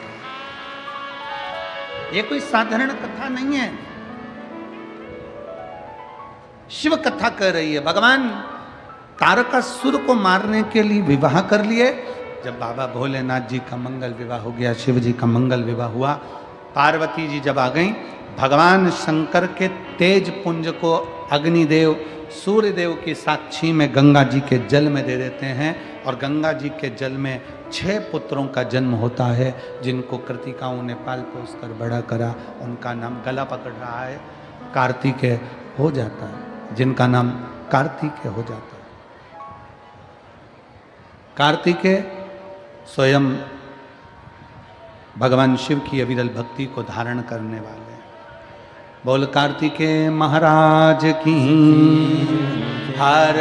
ये कोई साधारण कथा नहीं है। शिव कथा कह रही है, भगवान तारकासुर को मारने के लिए विवाह कर लिए। जब बाबा भोलेनाथ जी का मंगल विवाह हो गया, शिव जी का मंगल विवाह हुआ, पार्वती जी जब आ गई, भगवान शंकर के तेज पुंज को अग्निदेव सूर्यदेव की साक्षी में गंगा जी के जल में दे देते हैं और गंगा जी के जल में 6 पुत्रों का जन्म होता है, जिनको कृतिकाओं ने पाल पोस कर बड़ा करा। उनका नाम गला पकड़ रहा है, कार्तिकेय हो जाता है, जिनका नाम कार्तिकेय हो जाता है। कार्तिकेय स्वयं भगवान शिव की अविरल भक्ति को धारण करने वाले। बोल कार्तिकेय महाराज की, हर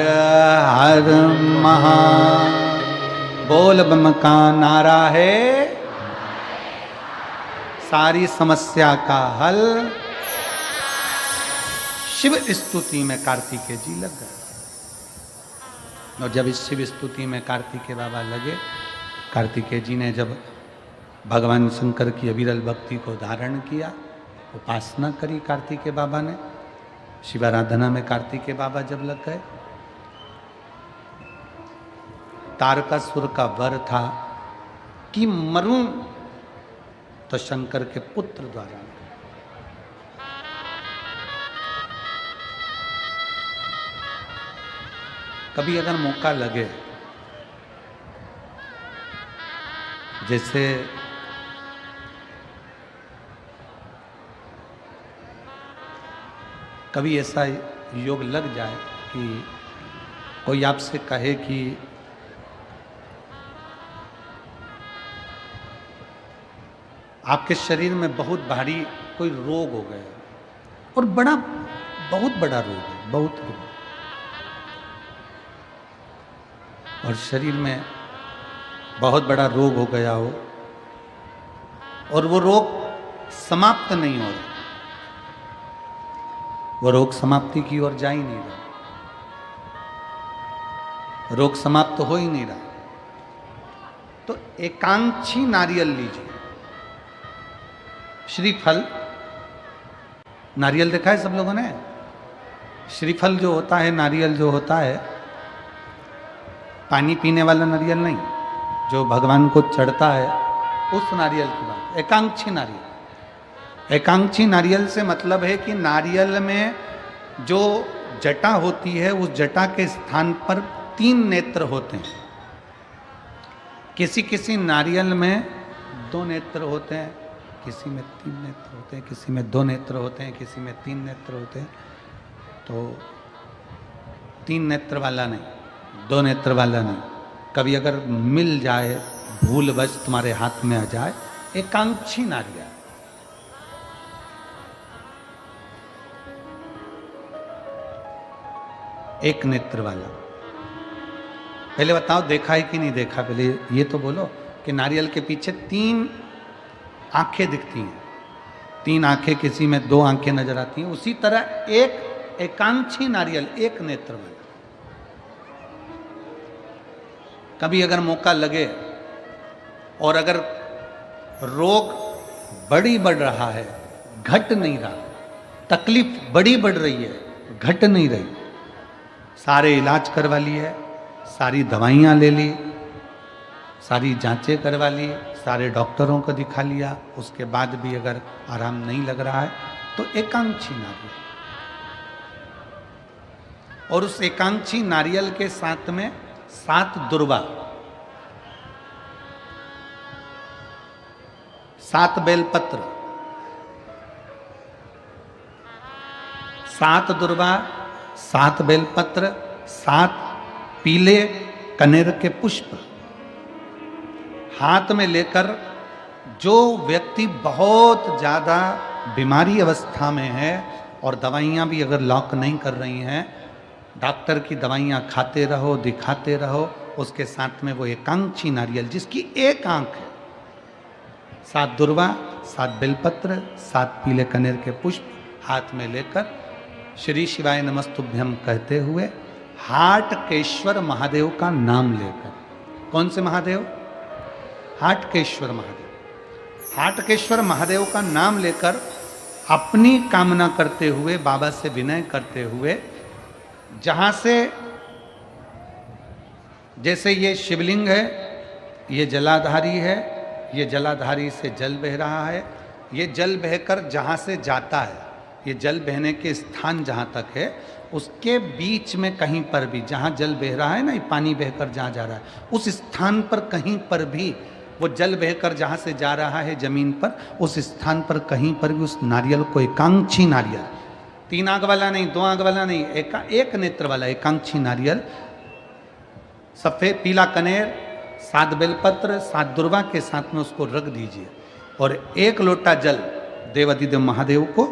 हर महा, बोल बम का नारा है, सारी समस्या का हल। शिव स्तुति में कार्तिकेय जी लग गए और जब इस शिव स्तुति में कार्तिकेय बाबा लगे, कार्तिकेय जी ने जब भगवान शंकर की अविरल भक्ति को धारण किया, उपासना करी कार्तिकेय बाबा ने, शिवाराधना में कार्तिकेय बाबा जब लग गए, तारकासुर का वर था कि मरूं तो शंकर के पुत्र द्वारा। कभी अगर मौका लगे, जैसे कभी ऐसा योग लग जाए कि कोई आपसे कहे कि आपके शरीर में बहुत भारी कोई रोग हो गया और बहुत बड़ा रोग है, बहुत रोग, और शरीर में बहुत बड़ा रोग हो गया हो और वो रोग समाप्त नहीं हो रहा, वो रोग समाप्ति की ओर जा ही नहीं रहा, रोग समाप्त हो ही नहीं रहा, तो एकांक्षी नारियल लीजिए। श्रीफल, नारियल देखा है सब लोगों ने? श्रीफल जो होता है, नारियल जो होता है, पानी पीने वाला नारियल नहीं, जो भगवान को चढ़ता है, उस नारियल की बात, एकांक्षी नारियल। एकांक्षी नारियल से मतलब है कि नारियल में जो जटा होती है उस जटा के स्थान पर 3 नेत्र होते हैं। किसी किसी नारियल में 2 नेत्र होते हैं, किसी में 3 नेत्र होते हैं, किसी में 2 नेत्र होते हैं, किसी में 3 नेत्र होते हैं। तो 3 नेत्र वाला नहीं, 2 नेत्र वाला नहीं, कभी अगर मिल जाए, भूलवश तुम्हारे हाथ में आ जाए, एकांक्षी नारियल। एक नेत्र वाला। पहले बताओ देखा है कि नहीं देखा, पहले ये तो बोलो कि नारियल के पीछे 3 आंखें दिखती हैं। 3 आंखें, किसी में 2 आंखें नजर आती हैं। उसी तरह एक एकांक्षी नारियल, एक नेत्र वाला। कभी अगर मौका लगे और अगर रोग बढ़ रहा है, घट नहीं रहा, तकलीफ बढ़ रही है, घट नहीं रही, सारे इलाज करवा लिए, सारी दवाइयाँ ले ली, सारी जांचें करवा ली, सारे डॉक्टरों को दिखा लिया, उसके बाद भी अगर आराम नहीं लग रहा है तो एकांक्षी नारियल। और उस एकांक्षी नारियल के साथ में 7 दुर्वा, 7 बेलपत्र, 7 दुर्वा, 7 बेलपत्र, 7 पीले कनेर के पुष्प हाथ में लेकर, जो व्यक्ति बहुत ज़्यादा बीमारी अवस्था में है और दवाइयाँ भी अगर लॉक नहीं कर रही हैं, डॉक्टर की दवाइयाँ खाते रहो, दिखाते रहो, उसके साथ में वो एकांक्षी नारियल जिसकी एक आंख है, 7 दुर्वा, 7 बेलपत्र, 7 पीले कनेर के पुष्प हाथ में लेकर श्री शिवाय नमस्तुभ्यम कहते हुए हाटकेश्वर महादेव का नाम लेकर। कौन से महादेव? हाटकेश्वर महादेव। हाटकेश्वर महादेव का नाम लेकर अपनी कामना करते हुए, बाबा से विनय करते हुए, जहां से, जैसे ये शिवलिंग है, ये जलाधारी है, ये जलाधारी से जल बह रहा है, ये जल बहकर जहां से जाता है, ये जल बहने के स्थान जहां तक है, उसके बीच में कहीं पर भी, जहां जल बह रहा है ना, ये पानी बहकर जहां जा रहा है, उस स्थान पर कहीं पर भी वो जल बहकर जहां से जा रहा है जमीन पर, उस स्थान पर कहीं पर भी उस नारियल को, एकांक्षी नारियल, 3 आंख वाला नहीं, 2 आंख वाला नहीं, एक नेत्र वाला एकांक्षी नारियल, सफेद पीला कनेर, 7 बेलपत्र, 7 दुर्वा के साथ में उसको रख दीजिए और 1 लोटा जल देवाधिदेव महादेव को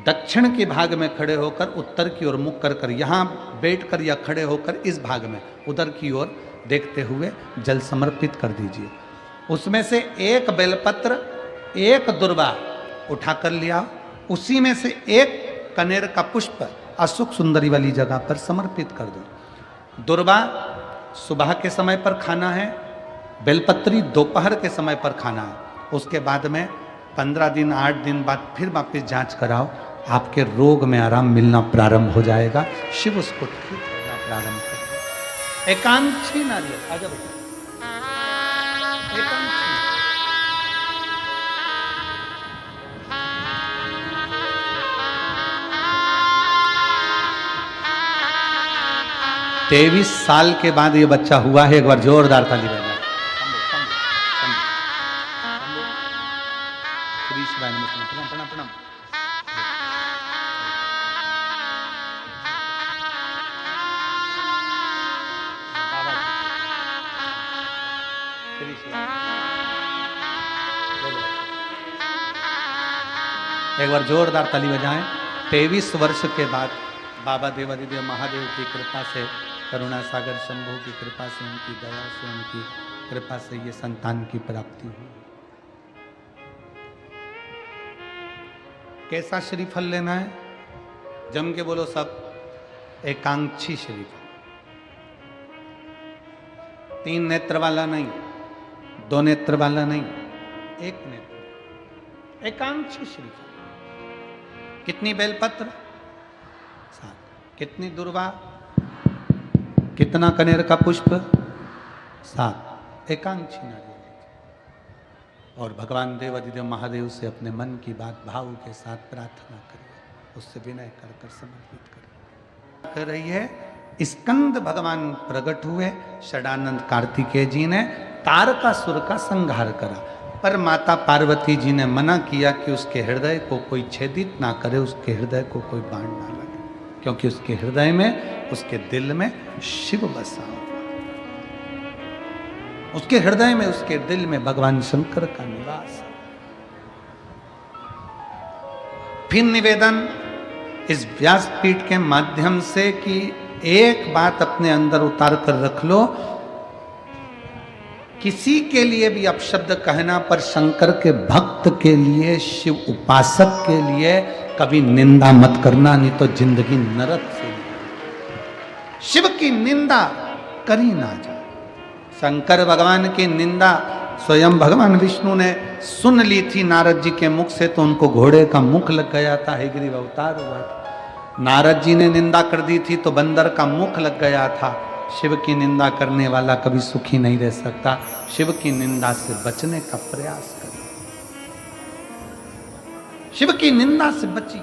दक्षिण के भाग में खड़े होकर, उत्तर की ओर मुख कर यहाँ बैठकर या खड़े होकर इस भाग में उधर की ओर देखते हुए जल समर्पित कर दीजिए। उसमें से 1 बेलपत्र, 1 दुर्वा उठा कर लिया, उसी में से 1 कनेर का पुष्प अशोक सुंदरी वाली जगह पर समर्पित कर दो। दुर्वा सुबह के समय पर खाना है, बेलपत्री दोपहर के समय पर खाना है। उसके बाद में 15 दिन 8 दिन बाद फिर वापस जांच कराओ, आपके रोग में आराम मिलना प्रारंभ हो जाएगा। शिव उसको ठीक करना प्रारंभ कर दे। एकांक्षी नारियल, आजा बेटा, एकांक्षी। 23 साल के बाद ये बच्चा हुआ है। एक बार जोरदार ताली बजाएं। प्रणाम प्रणाम। एक बार जोरदार ताली बजाएं। 23 वर्ष के बाद बाबा देवाधिदेव महादेव की कृपा से, करुणा सागर शंभू की कृपा से, उनकी दया से, उनकी कृपा से ये संतान की प्राप्ति हुई। कैसा श्रीफल लेना है? जम के बोलो सब। एकांक्षी श्रीफल, 3 नेत्र वाला नहीं, 2 नेत्र वाला नहीं, 1 नेत्र, एकांक्षी श्रीफल। कितनी बेलपत्र? 7। कितनी दुर्वा? कितना कनेर का पुष्प? 7। एकांक्षी नारियल। और भगवान देव अधिदेव महादेव से अपने मन की बात भाव के साथ प्रार्थना करिए, उससे विनय कर कर समर्पित करिए। कर रही है, स्कंद भगवान प्रकट हुए, षडानंद कार्तिकेय जी ने तारकासुर का संहार करा, पर माता पार्वती जी ने मना किया कि उसके हृदय को कोई छेदित ना करे, उसके हृदय को कोई बाण ना लगे, क्योंकि उसके हृदय में, उसके दिल में शिव बसा हुआ, उसके हृदय में, उसके दिल में भगवान शंकर का निवास है। फिर निवेदन इस व्यासपीठ के माध्यम से कि एक बात अपने अंदर उतार कर रख लो, किसी के लिए भी अपशब्द कहना, पर शंकर के भक्त के लिए, शिव उपासक के लिए कभी निंदा मत करना, नहीं तो जिंदगी नरक से। शिव की निंदा करी ना जाए। शंकर भगवान की निंदा स्वयं भगवान विष्णु ने सुन ली थी नारद जी के मुख से, तो उनको घोड़े का मुख लग गया था, हयग्रीव अवतार हुआ था। नारद जी ने निंदा कर दी थी तो बंदर का मुख लग गया था। शिव की निंदा करने वाला कभी सुखी नहीं रह सकता। शिव की निंदा से बचने का प्रयास करें, शिव की निंदा से बचिए।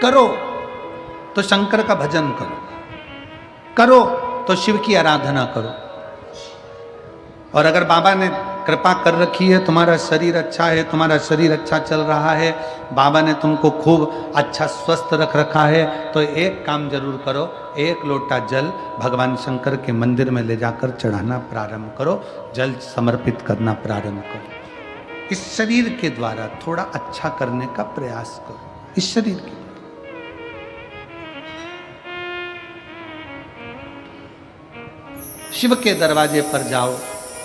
करो तो शंकर का भजन करो, करो तो शिव की आराधना करो। और अगर बाबा ने कृपा कर रखी है, तुम्हारा शरीर अच्छा है, तुम्हारा शरीर अच्छा चल रहा है, बाबा ने तुमको खूब अच्छा स्वस्थ रख रखा है, तो एक काम जरूर करो, एक लोटा जल भगवान शंकर के मंदिर में ले जाकर चढ़ाना प्रारंभ करो, जल समर्पित करना प्रारंभ करो। इस शरीर के द्वारा थोड़ा अच्छा करने का प्रयास करो, इस शरीर के। शिव के दरवाजे पर जाओ,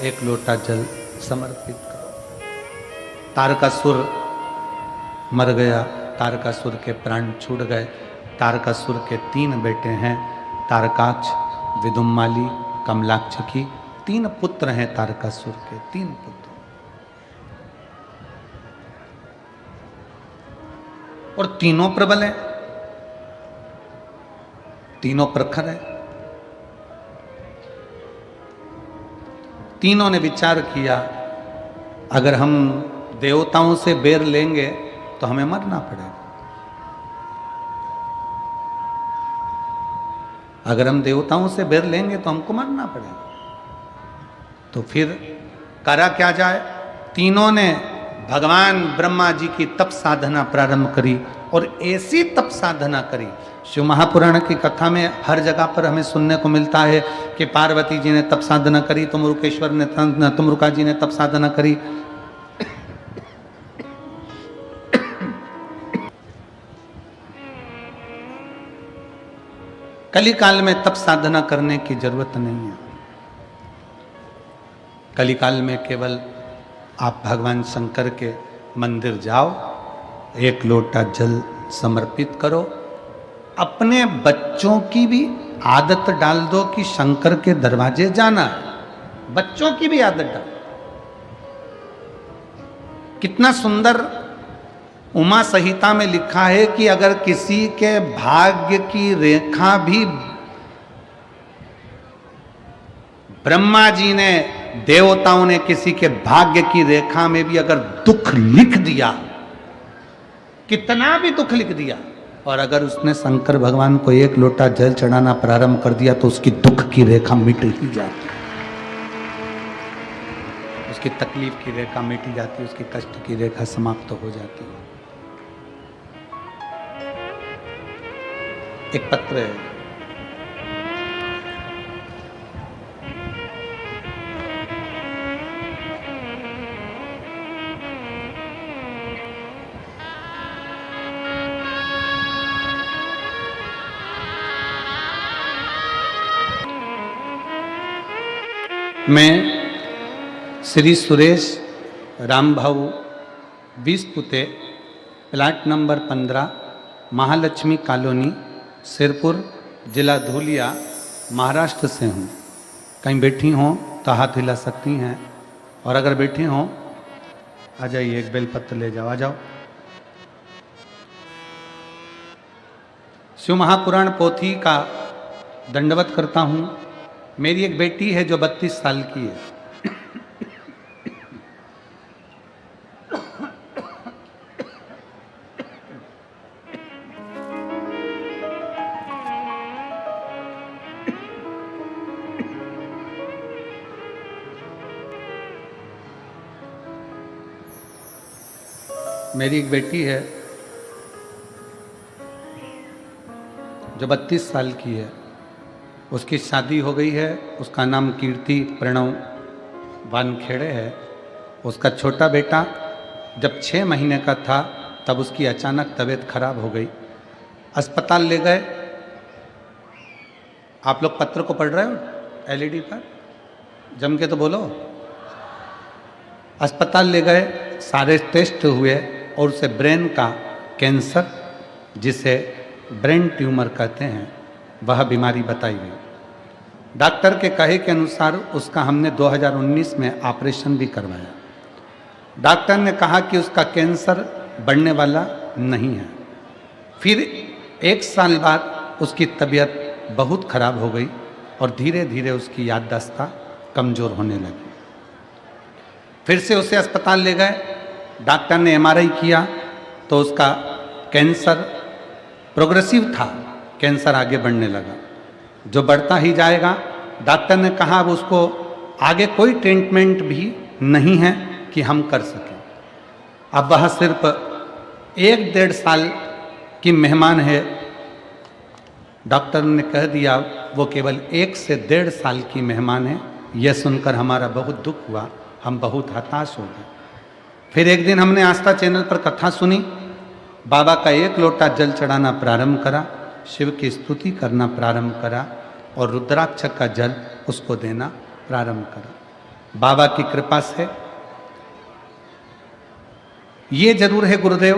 एक लोटा जल समर्पित करो। तारकासुर मर गया, तारकासुर के प्राण छूट गए। तारकासुर के 3 बेटे हैं, तारकाक्ष, विदुम्माली, कमलाक्षकी। 3 पुत्र हैं तारकासुर के, 3 पुत्र। और तीनों प्रबल हैं, तीनों प्रखर हैं। तीनों ने विचार किया, अगर हम देवताओं से बेर लेंगे तो हमें मरना पड़ेगा, अगर हम देवताओं से बेर लेंगे तो हमको मरना पड़ेगा। तो फिर करा क्या जाए? तीनों ने भगवान ब्रह्मा जी की तप साधना प्रारंभ करी, और ऐसी तप साधना करी। शिव महापुराण की कथा में हर जगह पर हमें सुनने को मिलता है कि पार्वती जी ने तप साधना करी, तुमरुकेश्वर ने, तुमरुका जी ने तप साधना करी। कली काल में तप साधना करने की जरूरत नहीं है। कली काल में केवल आप भगवान शंकर के मंदिर जाओ, एक लोटा जल समर्पित करो। अपने बच्चों की भी आदत डाल दो कि शंकर के दरवाजे जाना है, बच्चों की भी आदत डाल। कितना सुंदर उमा संहिता में लिखा है कि अगर किसी के भाग्य की रेखा भी ब्रह्मा जी ने, देवताओं ने किसी के भाग्य की रेखा में भी अगर दुख लिख दिया, कितना भी दुख लिख दिया, और अगर उसने शंकर भगवान को एक लोटा जल चढ़ाना प्रारंभ कर दिया तो उसकी दुख की रेखा मिट ही जाती, उसकी तकलीफ की रेखा मिट जाती, उसकी कष्ट की रेखा समाप्त हो जाती है। एक पत्र है, मैं श्री सुरेश रामभाऊ 20 पुते, plot number 15, Mahalakshmi colony, Sirpur, जिला धुलिया, महाराष्ट्र से हूँ। कहीं बैठी हों तो हाथ हिला सकती हैं, और अगर बैठी हों आ जाइए, एक बेलपत्र ले जाओ, आ जाओ। शिव महापुराण पोथी का दंडवत करता हूँ। मेरी एक बेटी है जो 32 साल की है। मेरी एक बेटी है जो 32 साल की है। उसकी शादी हो गई है। उसका नाम कीर्ति प्रणव वानखेड़े है। उसका छोटा बेटा जब 6 महीने का था तब उसकी अचानक तबीयत खराब हो गई। अस्पताल ले गए। आप लोग पत्र को पढ़ रहे हो एलईडी पर? जम के तो बोलो। अस्पताल ले गए, सारे टेस्ट हुए और उसे ब्रेन का कैंसर, जिसे ब्रेन ट्यूमर कहते हैं, वह बीमारी बताई गई। डॉक्टर के कहे के अनुसार उसका हमने 2019 में ऑपरेशन भी करवाया। डॉक्टर ने कहा कि उसका कैंसर बढ़ने वाला नहीं है। फिर 1 साल बाद उसकी तबीयत बहुत खराब हो गई और धीरे धीरे उसकी याददाश्त कमज़ोर होने लगी। फिर से उसे अस्पताल ले गए। डॉक्टर ने एमआरआई किया तो उसका कैंसर प्रोग्रेसिव था, कैंसर आगे बढ़ने लगा, जो बढ़ता ही जाएगा। डॉक्टर ने कहा अब उसको आगे कोई ट्रीटमेंट भी नहीं है कि हम कर सकें। अब वह सिर्फ 1-1.5 साल की मेहमान है। डॉक्टर ने कह दिया वो केवल 1 से 1.5 साल की मेहमान है। यह सुनकर हमारा बहुत दुख हुआ, हम बहुत हताश हो गए। फिर एक दिन हमने आस्था चैनल पर कथा सुनी। बाबा का 1 लोटा जल चढ़ाना प्रारंभ करा, शिव की स्तुति करना प्रारंभ करा और रुद्राक्ष का जल उसको देना प्रारंभ करा। बाबा की कृपा से ये जरूर है गुरुदेव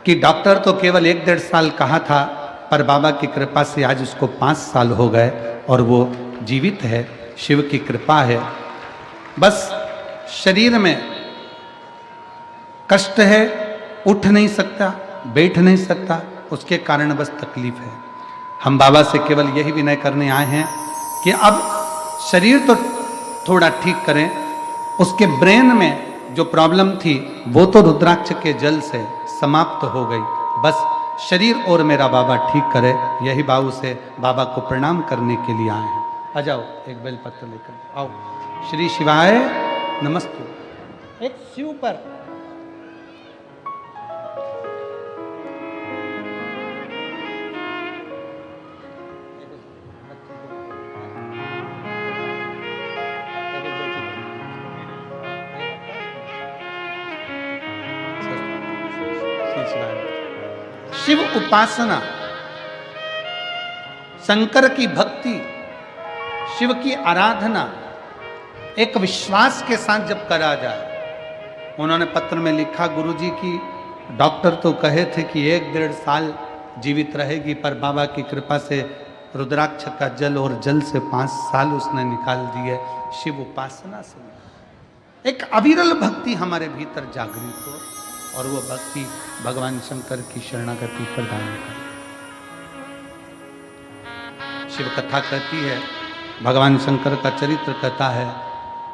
कि डॉक्टर तो केवल 1-1.5 साल कहा था, पर बाबा की कृपा से आज उसको 5 साल हो गए और वो जीवित है। शिव की कृपा है। बस शरीर में कष्ट है, उठ नहीं सकता, बैठ नहीं सकता, उसके कारण बस तकलीफ है। हम बाबा से केवल यही विनय करने आए हैं कि अब शरीर तो थोड़ा ठीक करें, उसके ब्रेन में जो प्रॉब्लम थी वो तो रुद्राक्ष के जल से समाप्त हो गई। बस शरीर और मेरा बाबा ठीक करे, यही बाबू से बाबा को प्रणाम करने के लिए आए हैं। आ जाओ, एक बेलपत्र लेकर आओ। श्री शिवाय नमस्ते। एक शिव पर शिव उपासना, शंकर की भक्ति, शिव की आराधना एक विश्वास के साथ जब करा जाए। उन्होंने पत्र में लिखा, गुरुजी की डॉक्टर तो कहे थे कि 1-1.5 साल जीवित रहेगी, पर बाबा की कृपा से रुद्राक्ष का जल और जल से 5 साल उसने निकाल दिए। शिव उपासना से एक अविरल भक्ति हमारे भीतर जागृत हो और वो भक्ति भगवान शंकर की शरणागति प्रदान करे। शिव कथा कहती है, भगवान शंकर का चरित्र कहता है,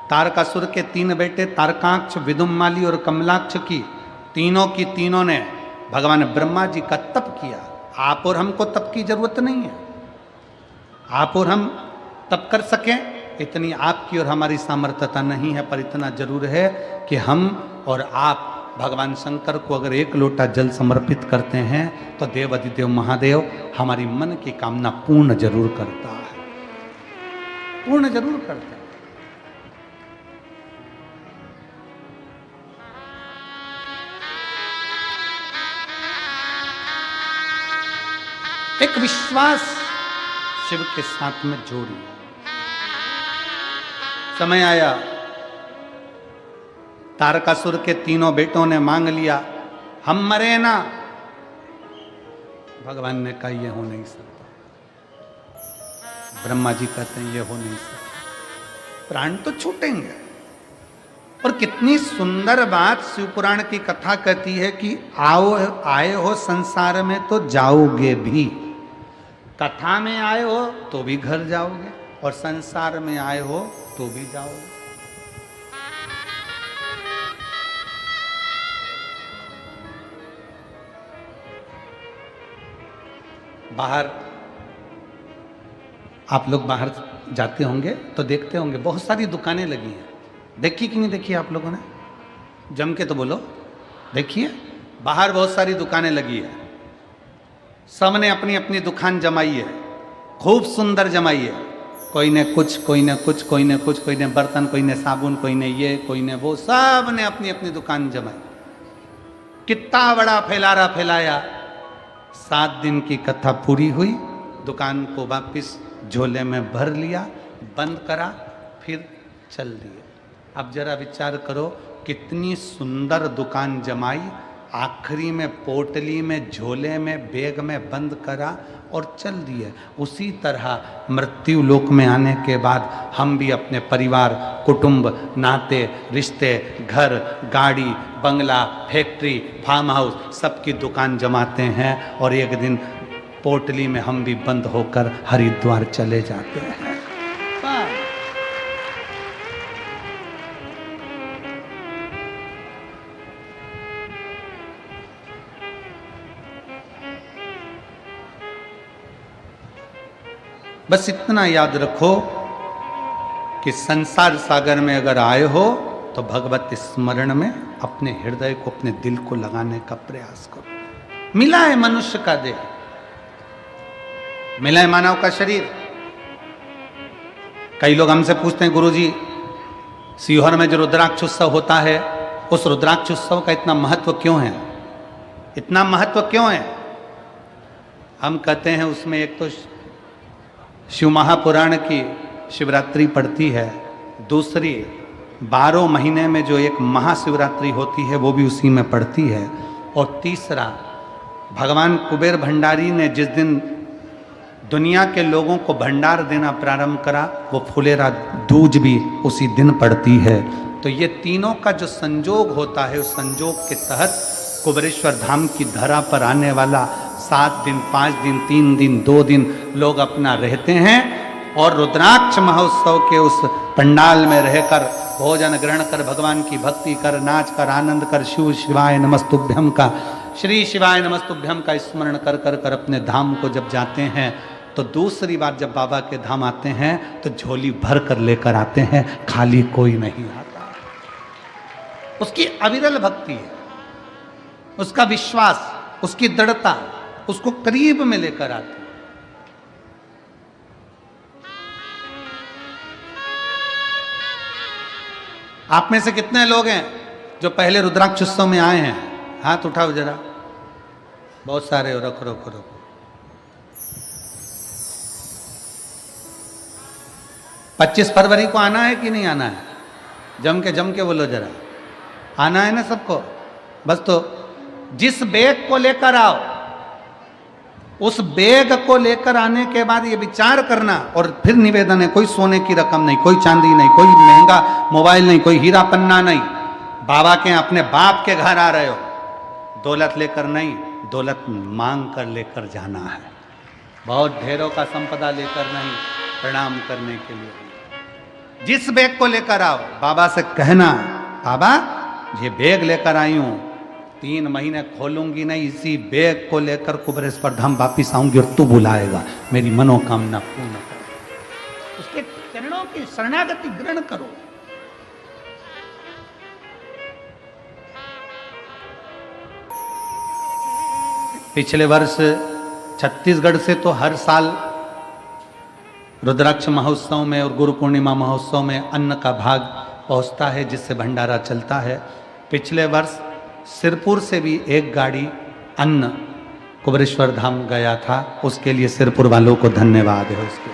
तारकासुर के 3 बेटे तारकाक्ष, विदुम्माली और कमलाक्ष की तीनों ने भगवान ब्रह्मा जी का तप किया। आप और हमको तप की जरूरत नहीं है। आप और हम तप कर सकें इतनी आपकी और हमारी सामर्थ्यता नहीं है, पर इतना जरूर है कि हम और आप भगवान शंकर को अगर 1 लोटा जल समर्पित करते हैं तो देव अधिदेव महादेव हमारी मन की कामना पूर्ण जरूर करता है, पूर्ण जरूर करता है। एक विश्वास शिव के साथ में जोड़िए। समय आया, तारकासुर के 3 बेटों ने मांग लिया, हम मरे ना। भगवान ने कहा यह हो नहीं सकता। ब्रह्मा जी कहते हैं यह हो नहीं सकता, प्राण तो छूटेंगे। और कितनी सुंदर बात शिवपुराण की कथा कहती है कि आए हो संसार में तो जाओगे भी। कथा में आए हो तो भी घर जाओगे। और संसार में आए हो तो भी जाओ। बाहर आप लोग बाहर जाते होंगे तो देखते होंगे बहुत सारी दुकानें लगी हैं। देखी कि नहीं देखी आप लोगों ने? जम के तो बोलो, देखिए बाहर बहुत सारी दुकानें लगी है। सबने अपनी अपनी दुकान जमाई है, खूब सुंदर जमाई है। कोई ने कुछ, कोई ने कुछ, कोई ने कुछ, कोई ने बर्तन, कोई ने साबुन, कोई ने ये, कोई ने वो, सब ने अपनी अपनी दुकान जमाई। कितना बड़ा फैलारा फैलाया। 7 दिन की कथा पूरी हुई, दुकान को वापिस झोले में भर लिया, बंद करा, फिर चल दिए। अब जरा विचार करो, कितनी सुंदर दुकान जमाई, आखिरी में पोटली में, झोले में, बैग में बंद करा और चल दिए। उसी तरह मृत्यु लोक में आने के बाद हम भी अपने परिवार, कुटुंब, नाते, रिश्ते, घर, गाड़ी, बंगला, फैक्ट्री, फार्म हाउस, सबकी दुकान जमाते हैं और एक दिन पोटली में हम भी बंद होकर हरिद्वार चले जाते हैं। बस इतना याद रखो कि संसार सागर में अगर आए हो तो भगवत स्मरण में अपने हृदय को, अपने दिल को लगाने का प्रयास करो। मिला है मनुष्य का देह, मिला है मानव का शरीर। कई लोग हमसे पूछते हैं, गुरुजी सीहोर में जो रुद्राक्ष उत्सव होता है, उस रुद्राक्ष उत्सव का इतना महत्व क्यों है? इतना महत्व क्यों है? हम कहते हैं उसमें एक तो शिव महापुराण की शिवरात्रि पड़ती है, दूसरी 12 महीने में जो एक महाशिवरात्रि होती है वो भी उसी में पड़ती है, और तीसरा भगवान कुबेर भंडारी ने जिस दिन दुनिया के लोगों को भंडार देना प्रारंभ करा, वो फुलेरा दूज भी उसी दिन पड़ती है। तो ये तीनों का जो संजोग होता है, उस संजोग के तहत कुबेरेश्वर धाम की धरा पर आने वाला 7 दिन, 5 दिन, 3 दिन, 2 दिन लोग अपना रहते हैं और रुद्राक्ष महोत्सव के उस पंडाल में रहकर भोजन ग्रहण कर, भगवान की भक्ति कर, नाच कर, आनंद कर, शिव शिवाय नमस्तुभ्यम का, श्री शिवाय नमस्तुभ्यम का स्मरण कर कर कर अपने धाम को जब जाते हैं, तो दूसरी बार जब बाबा के धाम आते हैं तो झोली भर कर लेकर आते हैं, खाली कोई नहीं आता। उसकी अविरल भक्ति है, उसका विश्वास, उसकी दृढ़ता उसको करीब में लेकर आती है। आप में से कितने लोग हैं जो पहले रुद्राक्ष उत्सव में आए हैं? हाथ उठाओ जरा। बहुत सारे हो, रखो रखो रखो। 25 फरवरी को आना है कि नहीं आना है? जम के बोलो जरा। आना है ना सबको? बस तो जिस बैग को लेकर आओ, उस बैग को लेकर आने के बाद ये विचार करना, और फिर निवेदन है, कोई सोने की रकम नहीं, कोई चांदी नहीं, कोई महंगा मोबाइल नहीं, कोई हीरा पन्ना नहीं। बाबा के अपने बाप के घर आ रहे हो, दौलत लेकर नहीं, दौलत मांग कर लेकर जाना है। बहुत ढेरों का संपदा लेकर नहीं, प्रणाम करने के लिए। जिस बैग को लेकर आओ, बाबा से कहना, बाबा ये बैग लेकर आई हूं, 3 महीने खोलूंगी नहीं, इसी बैग को लेकर कुबेरेश्वर धाम वापिस आऊंगी और तू बुलाएगा, मेरी मनोकामना पूर्ण करो। उसके चरणों की शरणागति ग्रहण करो। पिछले वर्ष छत्तीसगढ़ से तो हर साल रुद्राक्ष महोत्सव में और गुरु पूर्णिमा महोत्सव में अन्न का भाग पहुंचता है, जिससे भंडारा चलता है। पिछले वर्ष सिरपुर से भी एक गाड़ी अन्न कुबेरेश्वर धाम गया था, उसके लिए सिरपुर वालों को धन्यवाद है। उसके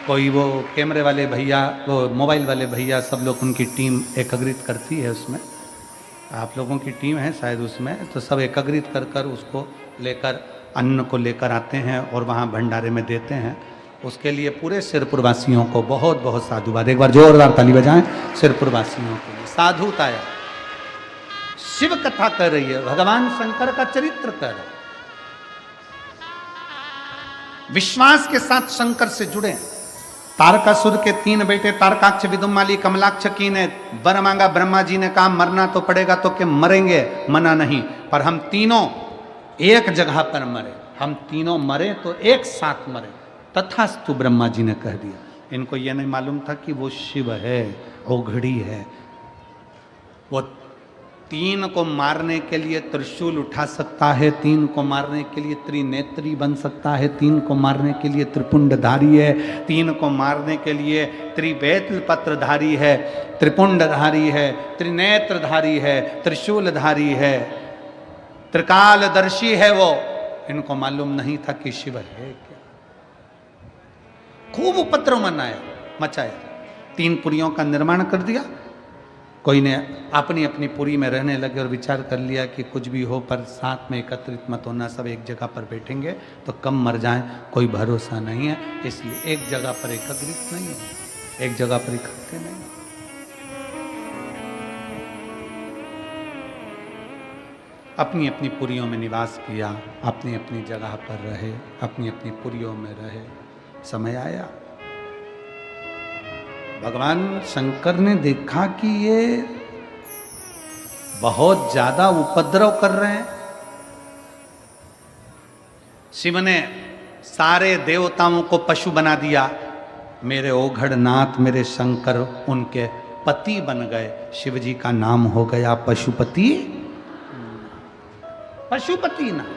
कोई वो कैमरे वाले भैया, वो मोबाइल वाले भैया, सब लोग उनकी टीम एकत्रित करती है। उसमें आप लोगों की टीम है शायद उसमें, तो सब एकत्रित कर कर उसको लेकर, अन्न को लेकर आते हैं और वहाँ भंडारे में देते हैं। उसके लिए पूरे सिरपुर वासियों को बहुत बहुत साधुवाद। एक बार जोरदार ताली बजाएं सिरपुर वासियों के लिए। साधुताया शिव कथा कर रही है, भगवान शंकर का चरित्र कर रहा है। विश्वास के साथ शंकर से जुड़े, तारकासुर के 3 बेटे तारकाक्ष, विदुमाली, कमलाक्ष कीने वर मांगा। ब्रह्मा जी ने कहा मरना तो पड़ेगा, तो कि मरेंगे, मना नहीं, पर हम तीनों एक जगह पर मरे, हम तीनों मरे तो एक साथ मरे। तथास्तु ब्रह्मा जी ने कह दिया। इनको यह नहीं मालूम था कि वो शिव है, ओघड़ी है। वो 3 को मारने के लिए त्रिशूल उठा सकता है, 3 को मारने के लिए त्रिनेत्री बन सकता है, 3 को मारने के लिए त्रिपुंडधारी है, 3 को मारने के लिए त्रिवेत्र पत्रधारी है, त्रिपुंडधारी है, त्रिनेत्रधारी है, त्रिशूलधारी है, त्रिकालदर्शी है वो। इनको मालूम नहीं था कि शिव है क्या। खूब उपद्रव मचाया, 3 पुरियों का निर्माण कर दिया। कोई ने अपनी अपनी पुरी में रहने लगे और विचार कर लिया कि कुछ भी हो पर साथ में एकत्रित मत होना, सब एक जगह पर बैठेंगे तो कम मर जाएं, कोई भरोसा नहीं है, इसलिए एक जगह पर एकत्रित नहीं हो, एक जगह पर इकट्ठे नहीं हो। अपनी अपनी पुरियों में निवास किया, अपनी अपनी जगह पर रहे, अपनी अपनी पुरियों में रहे। समय आया, भगवान शंकर ने देखा कि ये बहुत ज्यादा उपद्रव कर रहे हैं। शिव ने सारे देवताओं को पशु बना दिया। मेरे ओघड़नाथ, मेरे शंकर उनके पति बन गए। शिव जी का नाम हो गया पशुपति, पशुपति नाथ।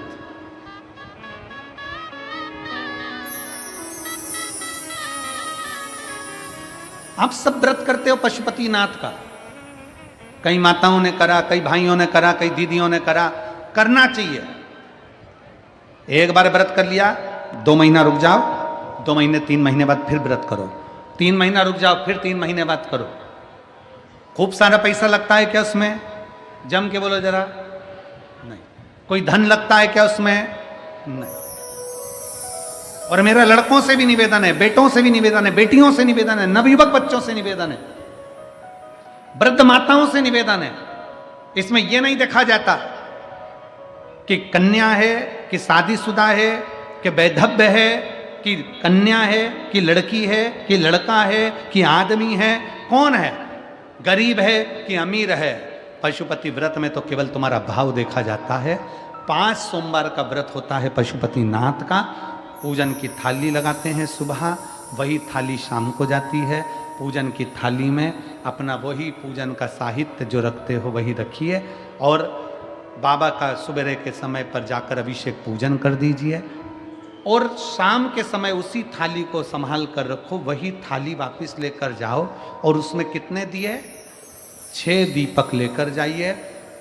आप सब व्रत करते हो पशुपति नाथ का। कई माताओं ने करा, कई भाइयों ने करा, कई दीदियों ने करा। करना चाहिए। एक बार व्रत कर लिया, 2 महीना रुक जाओ, 2 महीने 3 महीने बाद फिर व्रत करो, 3 महीना रुक जाओ, फिर 3 महीने बाद करो। खूब सारा पैसा लगता है क्या उसमें? जम के बोलो जरा। नहीं। कोई धन लगता है क्या उसमें? नहीं। और मेरा लड़कों से भी निवेदन है, बेटों से भी निवेदन है, बेटियों से निवेदन है, नवयुवक बच्चों से निवेदन है, वृद्ध माताओं से निवेदन है। इसमें यह नहीं देखा जाता कि कन्या है कि शादीशुदा है कि वैधव्य है कि कन्या है कि लड़की है कि लड़का है कि आदमी है, कौन है, गरीब है कि अमीर है। पशुपति व्रत में तो केवल तुम्हारा भाव देखा जाता है। 5 सोमवार का व्रत होता है पशुपति नाथ का। पूजन की थाली लगाते हैं सुबह, वही थाली शाम को जाती है। पूजन की थाली में अपना वही पूजन का साहित्य जो रखते हो वही रखिए, और बाबा का सुबह के समय पर जाकर अभिषेक पूजन कर दीजिए, और शाम के समय उसी थाली को संभाल कर रखो। वही थाली वापस लेकर जाओ और उसमें कितने दिए? 6 दीपक लेकर जाइए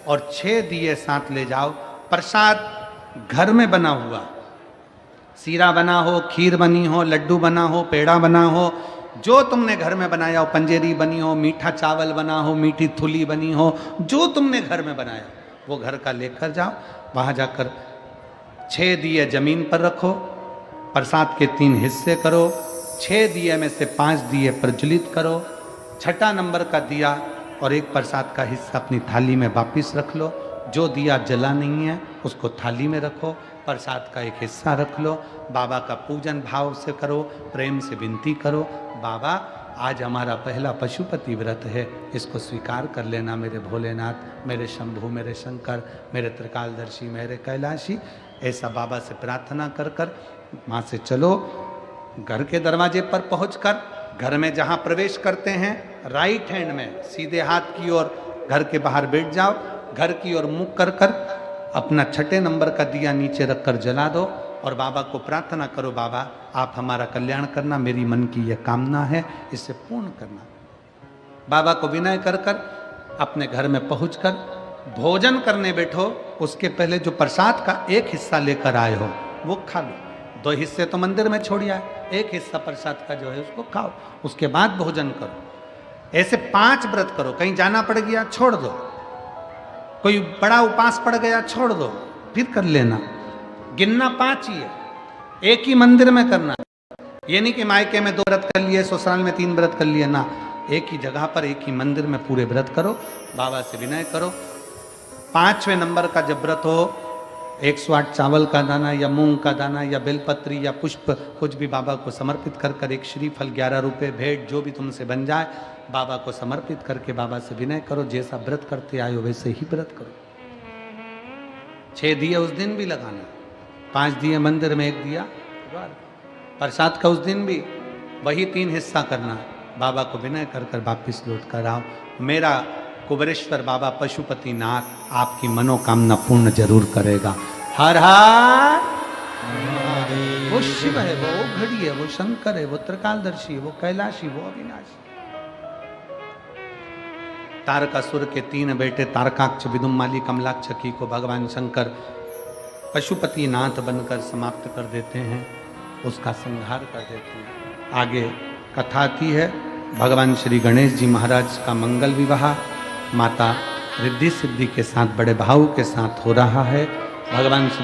और 6 दिए साथ ले जाओ। प्रसाद घर में बना हुआ, सीरा बना हो, खीर बनी हो, लड्डू बना हो, पेड़ा बना हो, जो तुमने घर में बनाया हो, पंजेरी बनी हो, मीठा चावल बना हो, मीठी थुली बनी हो, जो तुमने घर में बनाया वो घर का लेकर जाओ। वहाँ जाकर 6 दिए जमीन पर रखो, प्रसाद के 3 हिस्से करो, 6 दिए में से 5 दिए प्रज्वलित करो, 6ठा नंबर का दिया और एक प्रसाद का हिस्सा अपनी थाली में वापिस रख लो। जो दिया जला नहीं है उसको थाली में रखो, प्रसाद का एक हिस्सा रख लो। बाबा का पूजन भाव से करो, प्रेम से विनती करो, बाबा आज हमारा पहला पशुपति व्रत है, इसको स्वीकार कर लेना मेरे भोलेनाथ, मेरे शंभु, मेरे शंकर, मेरे त्रिकालदर्शी, मेरे कैलाशी। ऐसा बाबा से प्रार्थना कर कर वहाँ से चलो। घर के दरवाजे पर पहुंचकर घर में जहाँ प्रवेश करते हैं राइट हैंड में सीधे हाथ की ओर घर के बाहर बैठ जाओ। घर की ओर मुख कर कर अपना 6ठे नंबर का दिया नीचे रखकर जला दो और बाबा को प्रार्थना करो, बाबा आप हमारा कल्याण करना, मेरी मन की यह कामना है, इसे पूर्ण करना। बाबा को विनय कर कर अपने घर में पहुंचकर भोजन करने बैठो। उसके पहले जो प्रसाद का एक हिस्सा लेकर आए हो वो खा लो। 2 हिस्से तो मंदिर में छोड़िया, एक हिस्सा प्रसाद का जो है उसको खाओ, उसके बाद भोजन करो। ऐसे 5 व्रत करो। कहीं जाना पड़ गया छोड़ दो, कोई बड़ा उपास पड़ गया छोड़ दो, फिर कर लेना। गिनना 5 ही है, एक ही मंदिर में करना। ये नहीं कि मायके में 2 व्रत कर लिए, ससुराल में 3 व्रत कर लिए, ना, एक ही जगह पर एक ही मंदिर में पूरे व्रत करो। बाबा से विनय करो। 5वें नंबर का जब व्रत हो 108 चावल का दाना या मूंग का दाना या बेलपत्री या पुष्प कुछ भी बाबा को समर्पित कर कर, एक श्रीफल 11 रुपये भेंट जो भी तुमसे बन जाए बाबा को समर्पित करके बाबा से विनय करो, जैसा व्रत करते आयो वैसे ही व्रत करो। 6 दिए उस दिन भी लगाना, 5 दिए मंदिर में, 1 दिया प्रसाद का उस दिन भी वही 3 हिस्सा करना। बाबा को विनय कर कर वापिस लौट कर आओ। मेरा कुबेरेश्वर बाबा पशुपतिनाथ आपकी मनोकामना पूर्ण जरूर करेगा। हर हर, वो शिव है, वो घड़ी है, वो शंकर है, वो त्रिकालदर्शी है, वो कैलाशी, वो अविनाशी। तारकासुर के 3 बेटे तारकाक्ष, विदुमाली, कमलाक्ष की को भगवान शंकर पशुपतिनाथ बनकर समाप्त कर देते हैं, उसका संहार कर देते हैं। आगे कथा आती है, भगवान श्री गणेश जी महाराज का मंगल विवाह माता रिद्धि सिद्धि के साथ बड़े भाव के साथ हो रहा है। भगवान